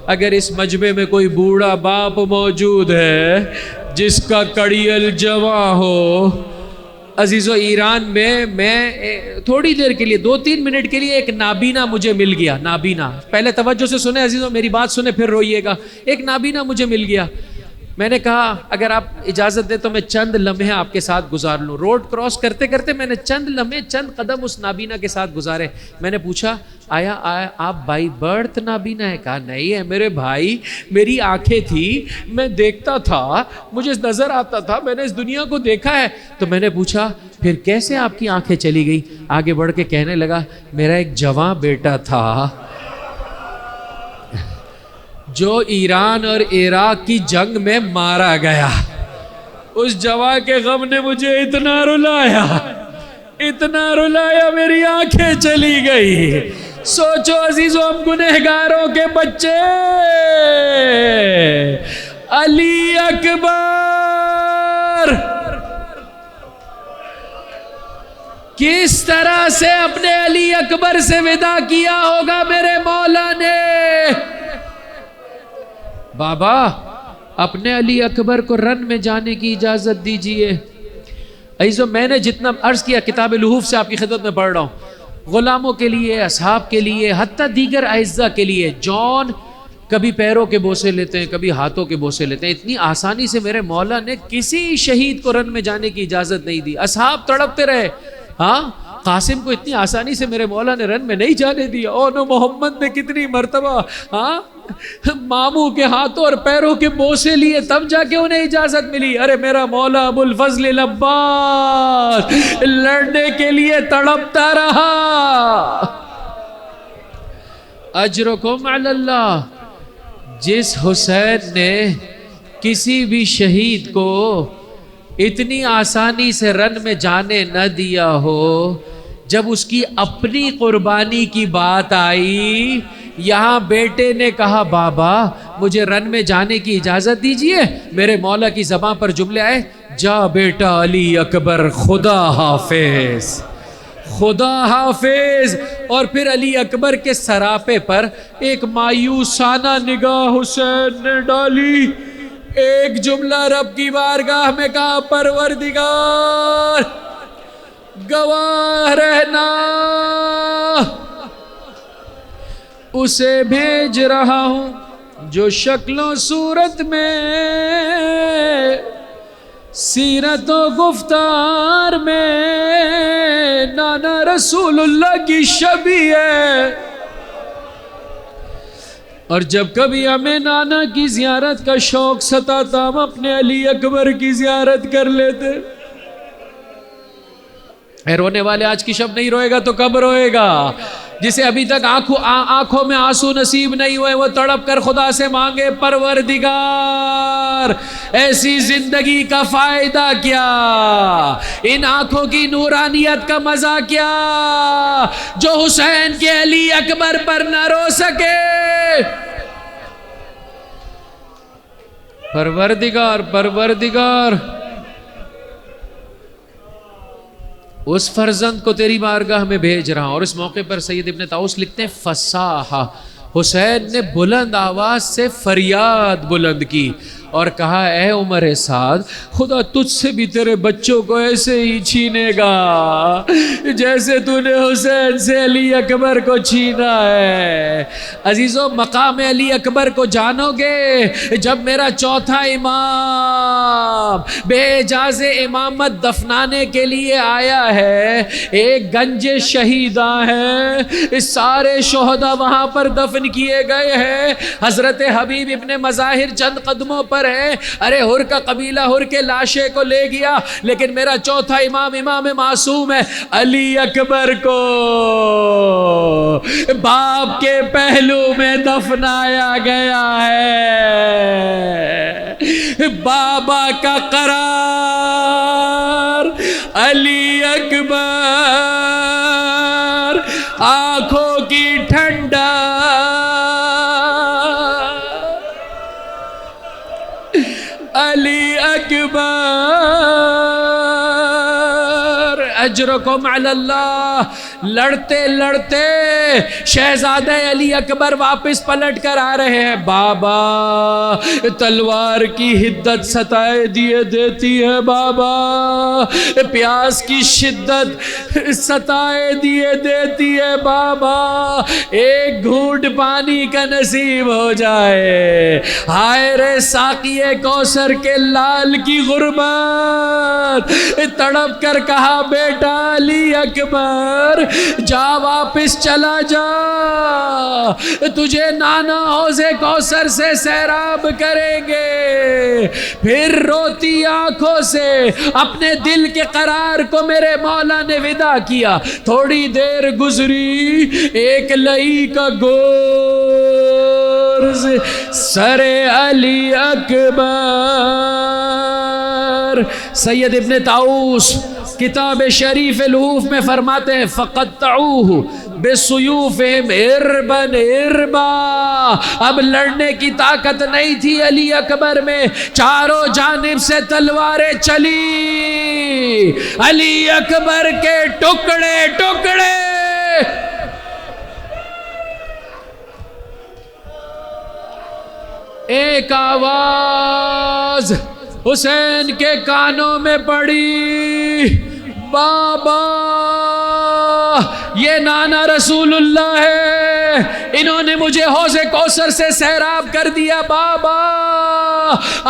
اگر اس مجمع میں کوئی بوڑھا باپ موجود ہے جس کا کڑیل جواں ہو. عزیزو ایران میں تھوڑی دیر کے لیے 2-3 منٹ کے لیے ایک نابینا مجھے مل گیا. نابینا, پہلے توجہ سے سنیں عزیزو, میری بات سنیں پھر روئیے گا. ایک نابینا مجھے مل گیا. میں نے کہا اگر آپ اجازت دیں تو میں چند لمحے آپ کے ساتھ گزار لوں. روڈ کراس کرتے کرتے میں نے چند لمحے, چند قدم اس نابینا کے ساتھ گزارے. میں نے پوچھا آیا آپ بائی برتھ نابینا ہے؟ کہا نہیں ہے میرے بھائی, میری آنکھیں تھی, میں دیکھتا تھا, مجھے نظر آتا تھا, میں نے اس دنیا کو دیکھا ہے. تو میں نے پوچھا پھر کیسے آپ کی آنکھیں چلی گئی؟ آگے بڑھ کے کہنے لگا میرا ایک جواں بیٹا تھا جو ایران اور عراق کی جنگ میں مارا گیا. اس جواں کے غم نے مجھے اتنا رلایا, اتنا رلایا میری آنکھیں چلی گئی. سوچو عزیزو ہم گنہگاروں کے بچے. علی اکبر کس طرح سے اپنے علی اکبر سے ودا کیا ہوگا میرے مولا نے. بابا اپنے علی اکبر کو رن میں جانے کی اجازت دیجئے. عزیزو میں نے جتنا عرض کیا کتاب لحوف سے آپ کی خدمت میں پڑھ رہا ہوں. غلاموں کے لیے، اصحاب کے لیے، حتیٰ دیگر اعزاء کے لیے. جان کبھی پیروں کے بوسے لیتے ہیں، کبھی ہاتھوں کے بوسے لیتے ہیں. اتنی آسانی سے میرے مولا نے کسی شہید کو رن میں جانے کی اجازت نہیں دی. اصحاب تڑپتے رہے. ہاں قاسم کو اتنی آسانی سے میرے مولا نے رن میں نہیں جانے دیا. او نو محمد نے کتنی مرتبہ ماموں کے ہاتھوں اور پیروں کے بوسے لیے تب جا کے انہیں اجازت ملی. ارے میرا مولا ابو الفضل العباس لڑنے کے لیے تڑپتا رہا. اجرکم علی اللہ. جس حسین نے کسی بھی شہید کو اتنی آسانی سے رن میں جانے نہ دیا ہو، جب اس کی اپنی قربانی کی بات آئی، یہاں بیٹے نے کہا بابا مجھے رن میں جانے کی اجازت دیجئے. میرے مولا کی زبان پر جملے آئے، جا بیٹا علی اکبر خدا حافظ، خدا حافظ. اور پھر علی اکبر کے سراپے پر ایک مایوسانہ نگاہ حسین نے ڈالی. ایک جملہ رب کی بارگاہ میں کہا، پروردگار گواہ رہنا اسے بھیج رہا ہوں جو شکل و صورت میں، سیرت و گفتار میں نانا رسول اللہ کی شبیہ ہے. اور جب کبھی ہمیں نانا کی زیارت کا شوق ستاتا ہم اپنے علی اکبر کی زیارت کر لیتے. اے رونے والے آج کی شب نہیں روئے گا تو کب روئے گا؟ جسے ابھی تک آنکھوں میں آنسو نصیب نہیں ہوئے وہ تڑپ کر خدا سے مانگے، پروردگار ایسی زندگی کا فائدہ کیا، ان آنکھوں کی نورانیت کا مزہ کیا جو حسین کے علی اکبر پر نہ رو سکے. پروردگار اس فرزند کو تیری بارگاہ میں بھیج رہا ہوں. اور اس موقع پر سید ابن طاؤس لکھتے ہیں، فصاحہ حسین نے بلند آواز سے فریاد بلند کی اور کہا، اے عمر سعد خدا تجھ سے بھی تیرے بچوں کو ایسے ہی چھینے گا جیسے تو نے حسین سے علی اکبر کو چھینا ہے. عزیزو مقام علی اکبر کو جانو گے جب میرا چوتھا امام بے اجاز امامت دفنانے کے لیے آیا ہے. ایک گنج شہیداں ہے، سارے شہداء وہاں پر دفن کیے گئے ہیں. حضرت حبیب ابن مظاہر چند قدموں پر ہے. ارے ہر کا قبیلہ ہر کے لاشے کو لے گیا، لیکن میرا چوتھا امام معصوم ہے علی اکبر کو باپ کے پہلو میں دفنایا گیا ہے. بابا کا قرار علی اکبر، آنکھوں کی ٹھنڈا علی اکبر. اجرکم علی اللہ. لڑتے لڑتے شہزادہ علی اکبر واپس پلٹ کر آ رہے ہیں. بابا تلوار کی حدت ستائے دیے دیتی ہے، بابا پیاس کی شدت ستائے دیے دیتی ہے، بابا ایک گھونٹ پانی کا نصیب ہو جائے. ہائے رے ساقی کوثر کے لال کی غربت. تڑپ کر کہا، بیٹا علی اکبر جا واپس چلا جا، تجھے نانا حوض کوثر سے سیراب کریں گے. پھر روتی آنکھوں سے اپنے دل کے قرار کو میرے مولا نے ودا کیا. تھوڑی دیر گزری، ایک لئی کا گورز سر علی اکبر. سید ابن طاؤس کتاب شریف لحوف میں فرماتے ہیں فقطعوہ بسیوفہم اربن اربا. اب لڑنے کی طاقت نہیں تھی علی اکبر میں، چاروں جانب سے تلواریں چلی، علی اکبر کے ٹکڑے ٹکڑے. ایک آواز حسین کے کانوں میں پڑی، بابا یہ نانا رسول اللہ ہے، انہوں نے مجھے حوض کوثر سے سیراب کر دیا. بابا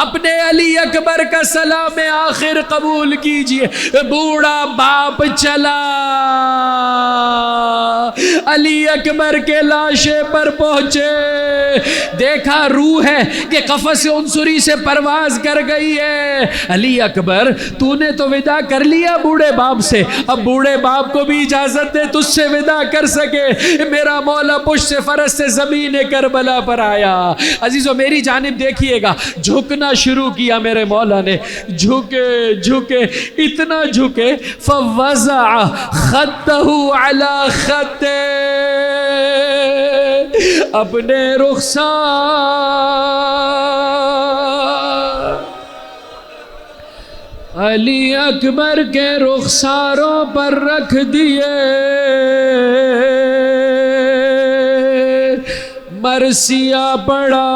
اپنے علی اکبر کا سلام آخر قبول کیجئے. بوڑھا باپ چلا، علی اکبر کے لاشے پر پہنچے، دیکھا روح ہے کہ قفس عنصری سے پرواز کر گئی ہے. علی اکبر تو نے تو وداع کر لیا بوڑھے باپ سے، اب بوڑھے باپ کو بھی اجازت دے تجھ سے وداع کر سکے. میرا مولا پشت سے فرس سے زمین کربلا پر آیا. عزیزو میری جانب دیکھیے گا، جھکنا شروع کیا میرے مولا نے، جھکے جھکے اتنا جھکے فوضع خطہ علی خطہ، اپنے رخسار علی اکبر کے رخساروں پر رکھ دیے. مرثیہ پڑا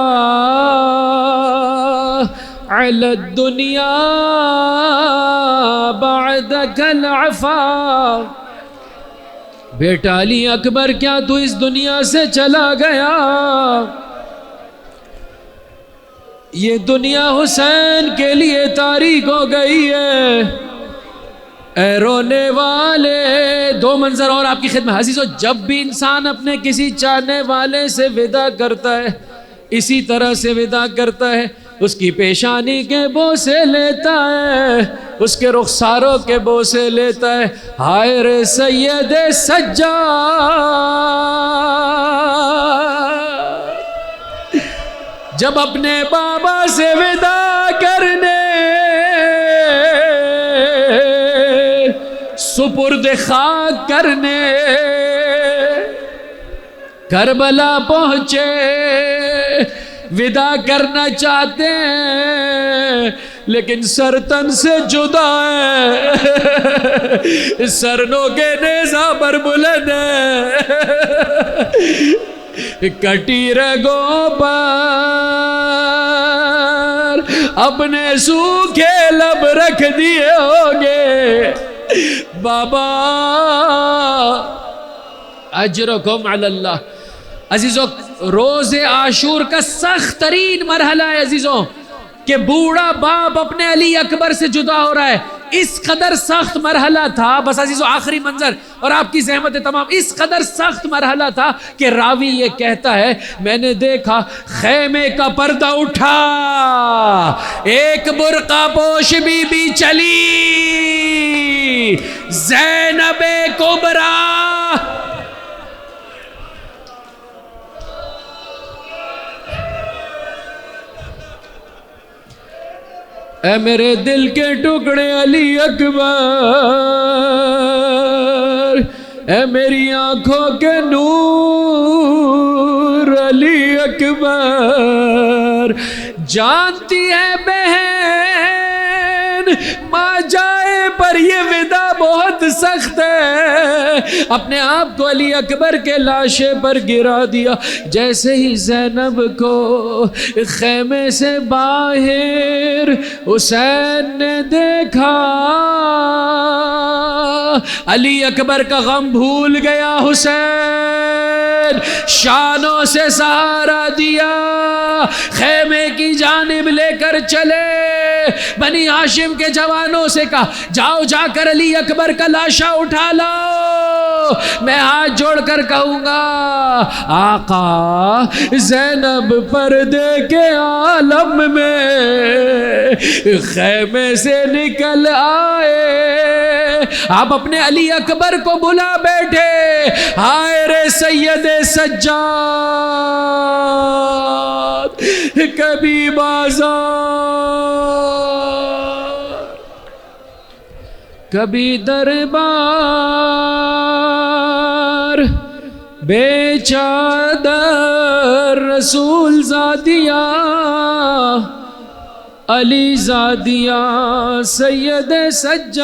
علی الدنیا بعدک العفا. بیٹا علی اکبر کیا تو اس دنیا سے چلا گیا؟ یہ دنیا حسین کے لیے تاریک ہو گئی ہے. اے رونے والے، دو منظر اور آپ کی خدمت. عزیزو جب بھی انسان اپنے کسی چاہنے والے سے وداع کرتا ہے، اسی طرح سے وداع کرتا ہے. اس کی پیشانی کے بوسے لیتا ہے، اس کے رخساروں کے بوسے لیتا ہے. ہائے رے سید سجاد، جب اپنے بابا سے وداع کرنے سپرد خاک کرنے کربلا پہنچے، وداع کرنا چاہتے ہیں لیکن سر تن سے جدا ہے، سرنوں کے نیزہ پر بلند ہے، کٹی رگوں پر اپنے سوکھے لب رکھ دیے ہوگے. بابا اجرکم علی اللہ. عزیزوں روز عاشور کا سخت ترین مرحلہ ہے عزیزوں کہ بوڑھا باپ اپنے علی اکبر سے جدا ہو رہا ہے. اس قدر سخت مرحلہ تھا، بس عزیزو آخری منظر اور آپ کی زحمت تمام، اس قدر سخت مرحلہ تھا کہ راوی یہ کہتا ہے میں نے دیکھا خیمے کا پردہ اٹھا، ایک برقع پوش بی بی چلی، زینب کبریٰ. اے میرے دل کے ٹکڑے علی اکبر، اے میری آنکھوں کے نور علی اکبر. جانتی ہے بہن ماں جائے پر یہ وداع بہت سخت ہے. اپنے آپ کو علی اکبر کے لاشے پر گرا دیا. جیسے ہی زینب کو خیمے سے باہر حسین نے دیکھا، علی اکبر کا غم بھول گیا. حسین شانوں سے سہارا دیا، خیمے کی جانب لے کر چلے. بنی ہاشم کے جوانوں سے کہا جاؤ جا کر علی اکبر کا لاشا اٹھا لاؤ. میں ہاتھ جوڑ کر کہوں گا آقا زینب پردے کے عالم میں خیمے سے نکل آئے، آپ اپنے علی اکبر کو بلا بیٹھے. ہائے رے سید سجاد، کبھی بازار کبھی دربار بے چادر رسول زادیا علی زادیا سید سجاد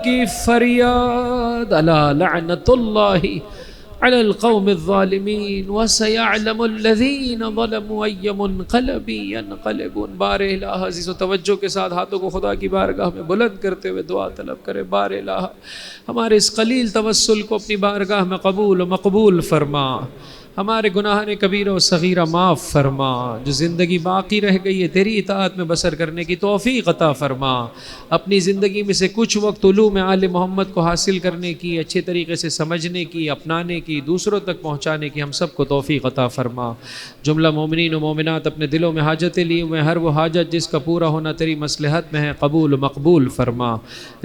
کی فریاد الا لعنت اللہ علی القوم الظالمین وسیعلم الذین ظلموا ای منقلب ینقلبون۔ بار الہ عزیز و توجہ کے ساتھ ہاتھوں کو خدا کی بارگاہ میں بلند کرتے ہوئے دعا طلب کرے، بار الہ ہمارے اس قلیل توسل کو اپنی بارگاہ میں قبول و مقبول فرما، ہمارے گناہ کبیرہ و صغیرہ معاف فرما، جو زندگی باقی رہ گئی ہے تیری اطاعت میں بسر کرنے کی توفیق عطا فرما، اپنی زندگی میں سے کچھ وقت علوم آل محمد کو حاصل کرنے کی، اچھے طریقے سے سمجھنے کی، اپنانے کی، دوسروں تک پہنچانے کی ہم سب کو توفیق عطا فرما۔ جملہ مومنین و مومنات اپنے دلوں میں حاجتیں لیے ہوئے، ہر وہ حاجت جس کا پورا ہونا تیری مصلحت میں ہے قبول و مقبول فرما،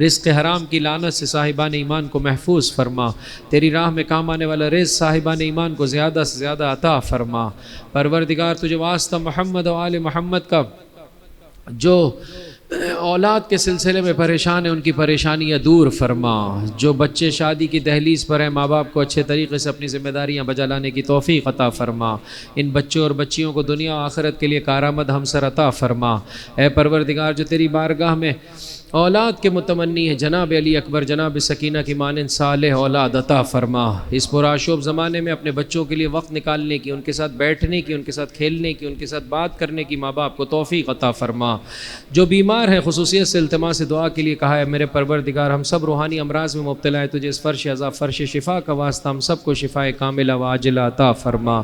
رزق حرام کی لعنت سے صاحبان ایمان کو محفوظ فرما، تیری راہ میں کام آنے والا رزق صاحبان ایمان کو زیادہ سے زیادہ عطا فرما۔ پروردگار تجھے واسطہ محمد و آل محمد کا، جو اولاد کے سلسلے میں پریشان ہیں ان کی پریشانیاں دور فرما، جو بچے شادی کی دہلیز پر ہیں ماں باپ کو اچھے طریقے سے اپنی ذمہ داریاں بجا لانے کی توفیق عطا فرما، ان بچوں اور بچیوں کو دنیا و آخرت کے لیے کارآمد ہمسر عطا فرما۔ اے پروردگار جو تیری بارگاہ میں اولاد کے متمنی ہیں، جناب علی اکبر جناب سکینہ کی مانند صالح اولاد عطا فرما، اس پرآشوب زمانے میں اپنے بچوں کے لیے وقت نکالنے کی، ان کے ساتھ بیٹھنے کی، ان کے ساتھ کھیلنے کی، ان کے ساتھ بات کرنے کی ماں باپ کو توفیق عطا فرما۔ جو بیمار ہیں خصوصیت سے التماس دعا کے لیے کہا ہے میرے پروردگار ہم سب روحانی امراض میں مبتلا ہے، تجھے اس فرش عذاب فرش شفا کا واسطہ ہم سب کو شفا کاملہ و عاجلہ عطا فرما۔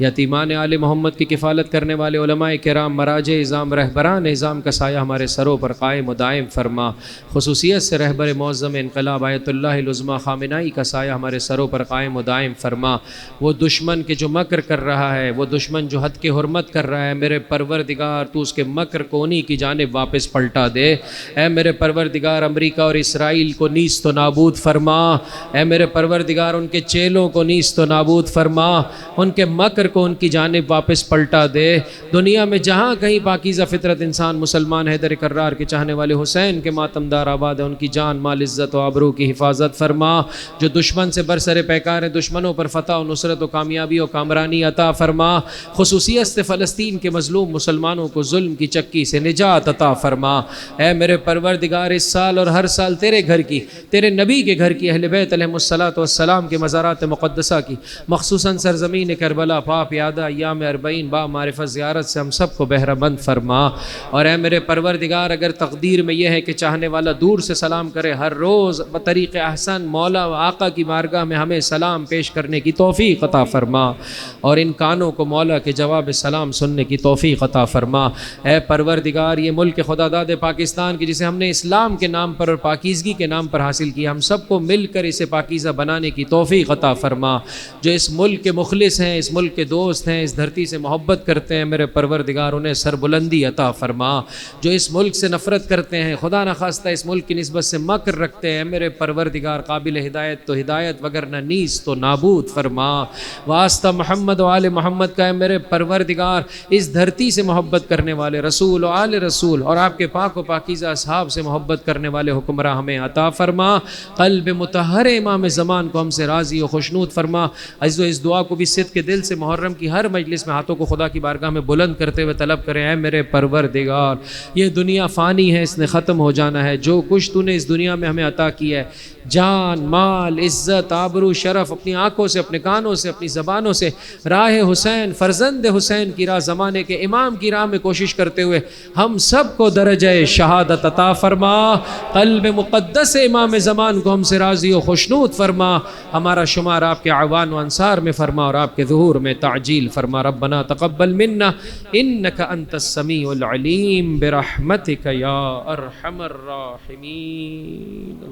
یتیمان آل محمد کی کفالت کرنے والے علماء کرام، مراجع اعظام، رہبران اعظام کا سایہ ہمارے سروں پر قائم و دائم فرما، خصوصیت سے رہبر معظم انقلاب آیت اللہ العظمیٰ خامنائی کا سایہ ہمارے سروں پر قائم و دائم فرما۔ وہ دشمن کے جو مکر کر رہا ہے، وہ دشمن جو حد کے حرمت کر رہا ہے، میرے پروردگار تو اس کے مکر کو انہی کی جانب واپس پلٹا دے۔ اے میرے پروردگار امریکہ اور اسرائیل کو نیست و نابود فرما، اے میرے پروردگار ان کے چیلوں کو نیست و نابود فرما، ان کے مکر کو ان کی جانب واپس پلٹا دے۔ دنیا میں جہاں کہیں پاکیزہ فطرت انسان مسلمان حیدر کرار کے چاہنے والے حسین کے ماتمدار آباد ہے، ان کی جان مال عزت و آبرو کی حفاظت فرما۔ جو دشمن سے برسر پیکار ہیں، دشمنوں پر فتح و نصرت و کامیابی و کامرانی عطا فرما، خصوصیت سے فلسطین کے مظلوم مسلمانوں کو ظلم کی چکی سے نجات عطا فرما۔ اے میرے پروردگار اس سال اور ہر سال تیرے گھر کی، تیرے نبی کے گھر کی، اہل بیت علیہم الصلاۃ والسلام کے مزارات مقدسہ کی، مخصوصاً سرزمین کربلا پاک پیادہ ایام 40 با معرفت زیارت سے ہم سب کو بہرہ مند فرما۔ اور اے میرے پروردگار اگر تقدیر میں یہ ہے کہ چاہنے والا دور سے سلام کرے، ہر روز بطریق احسن مولا و آقا کی بارگاہ میں ہمیں سلام پیش کرنے کی توفیق عطا فرما، اور ان کانوں کو مولا کے جواب سلام سننے کی توفیق عطا فرما۔ اے پروردگار یہ ملک خدا داد پاکستان کی، جسے ہم نے اسلام کے نام پر اور پاکیزگی کے نام پر حاصل کیا، ہم سب کو مل کر اسے پاکیزہ بنانے کی توفیق عطا فرما۔ جو اس ملک کے مخلص ہیں، اس ملک کے دوست ہیں، اس دھرتی سے محبت کرتے ہیں، میرے پروردگار انہیں سربلندی عطا فرما۔ جو اس ملک سے نفرت کرتے ہیں، خدا نخواستہ اس ملک کی نسبت سے مکر رکھتے ہیں، میرے پروردگار قابل ہدایت تو ہدایت وگرنہ نیست تو نابود فرما۔ واسطہ محمد و آل محمد کا ہے میرے پروردگار، اس دھرتی سے محبت کرنے والے رسول و آل رسول اور آپ کے پاک و پاکیزہ اصحاب سے محبت کرنے والے حکمراں ہمیں عطا فرما۔ قلب مطہر امام زمان کو ہم سے راضی و خوشنود فرما۔ عزیز و اس دعا کو بھی صدق کے دل سے محرم کی ہر مجلس میں ہاتھوں کو خدا کی بارگاہ میں بلند کرتے ہوئے طلب کریں، اے میرے پروردگار یہ دنیا فانی ہے، اس نے ختم ہو جانا ہے، جو کچھ تو نے اس دنیا میں ہمیں عطا کیا ہے، جان مال عزت آبرو شرف، اپنی آنکھوں سے، اپنے کانوں سے، اپنی زبانوں سے راہ حسین، فرزند حسین کی راہ، زمانے کے امام کی راہ میں کوشش کرتے ہوئے ہم سب کو درجہ شہادت عطا فرما۔ قلب مقدس امام زمان کو ہم سے راضی و خوشنود فرما، ہمارا شمار آپ کے اعوان و انصار میں فرما، اور آپ کے ظہور میں تعجیل فرما۔ ربنا تقبل منا انک انت السمیع العلیم برحمتک یا ارحم الراحمین۔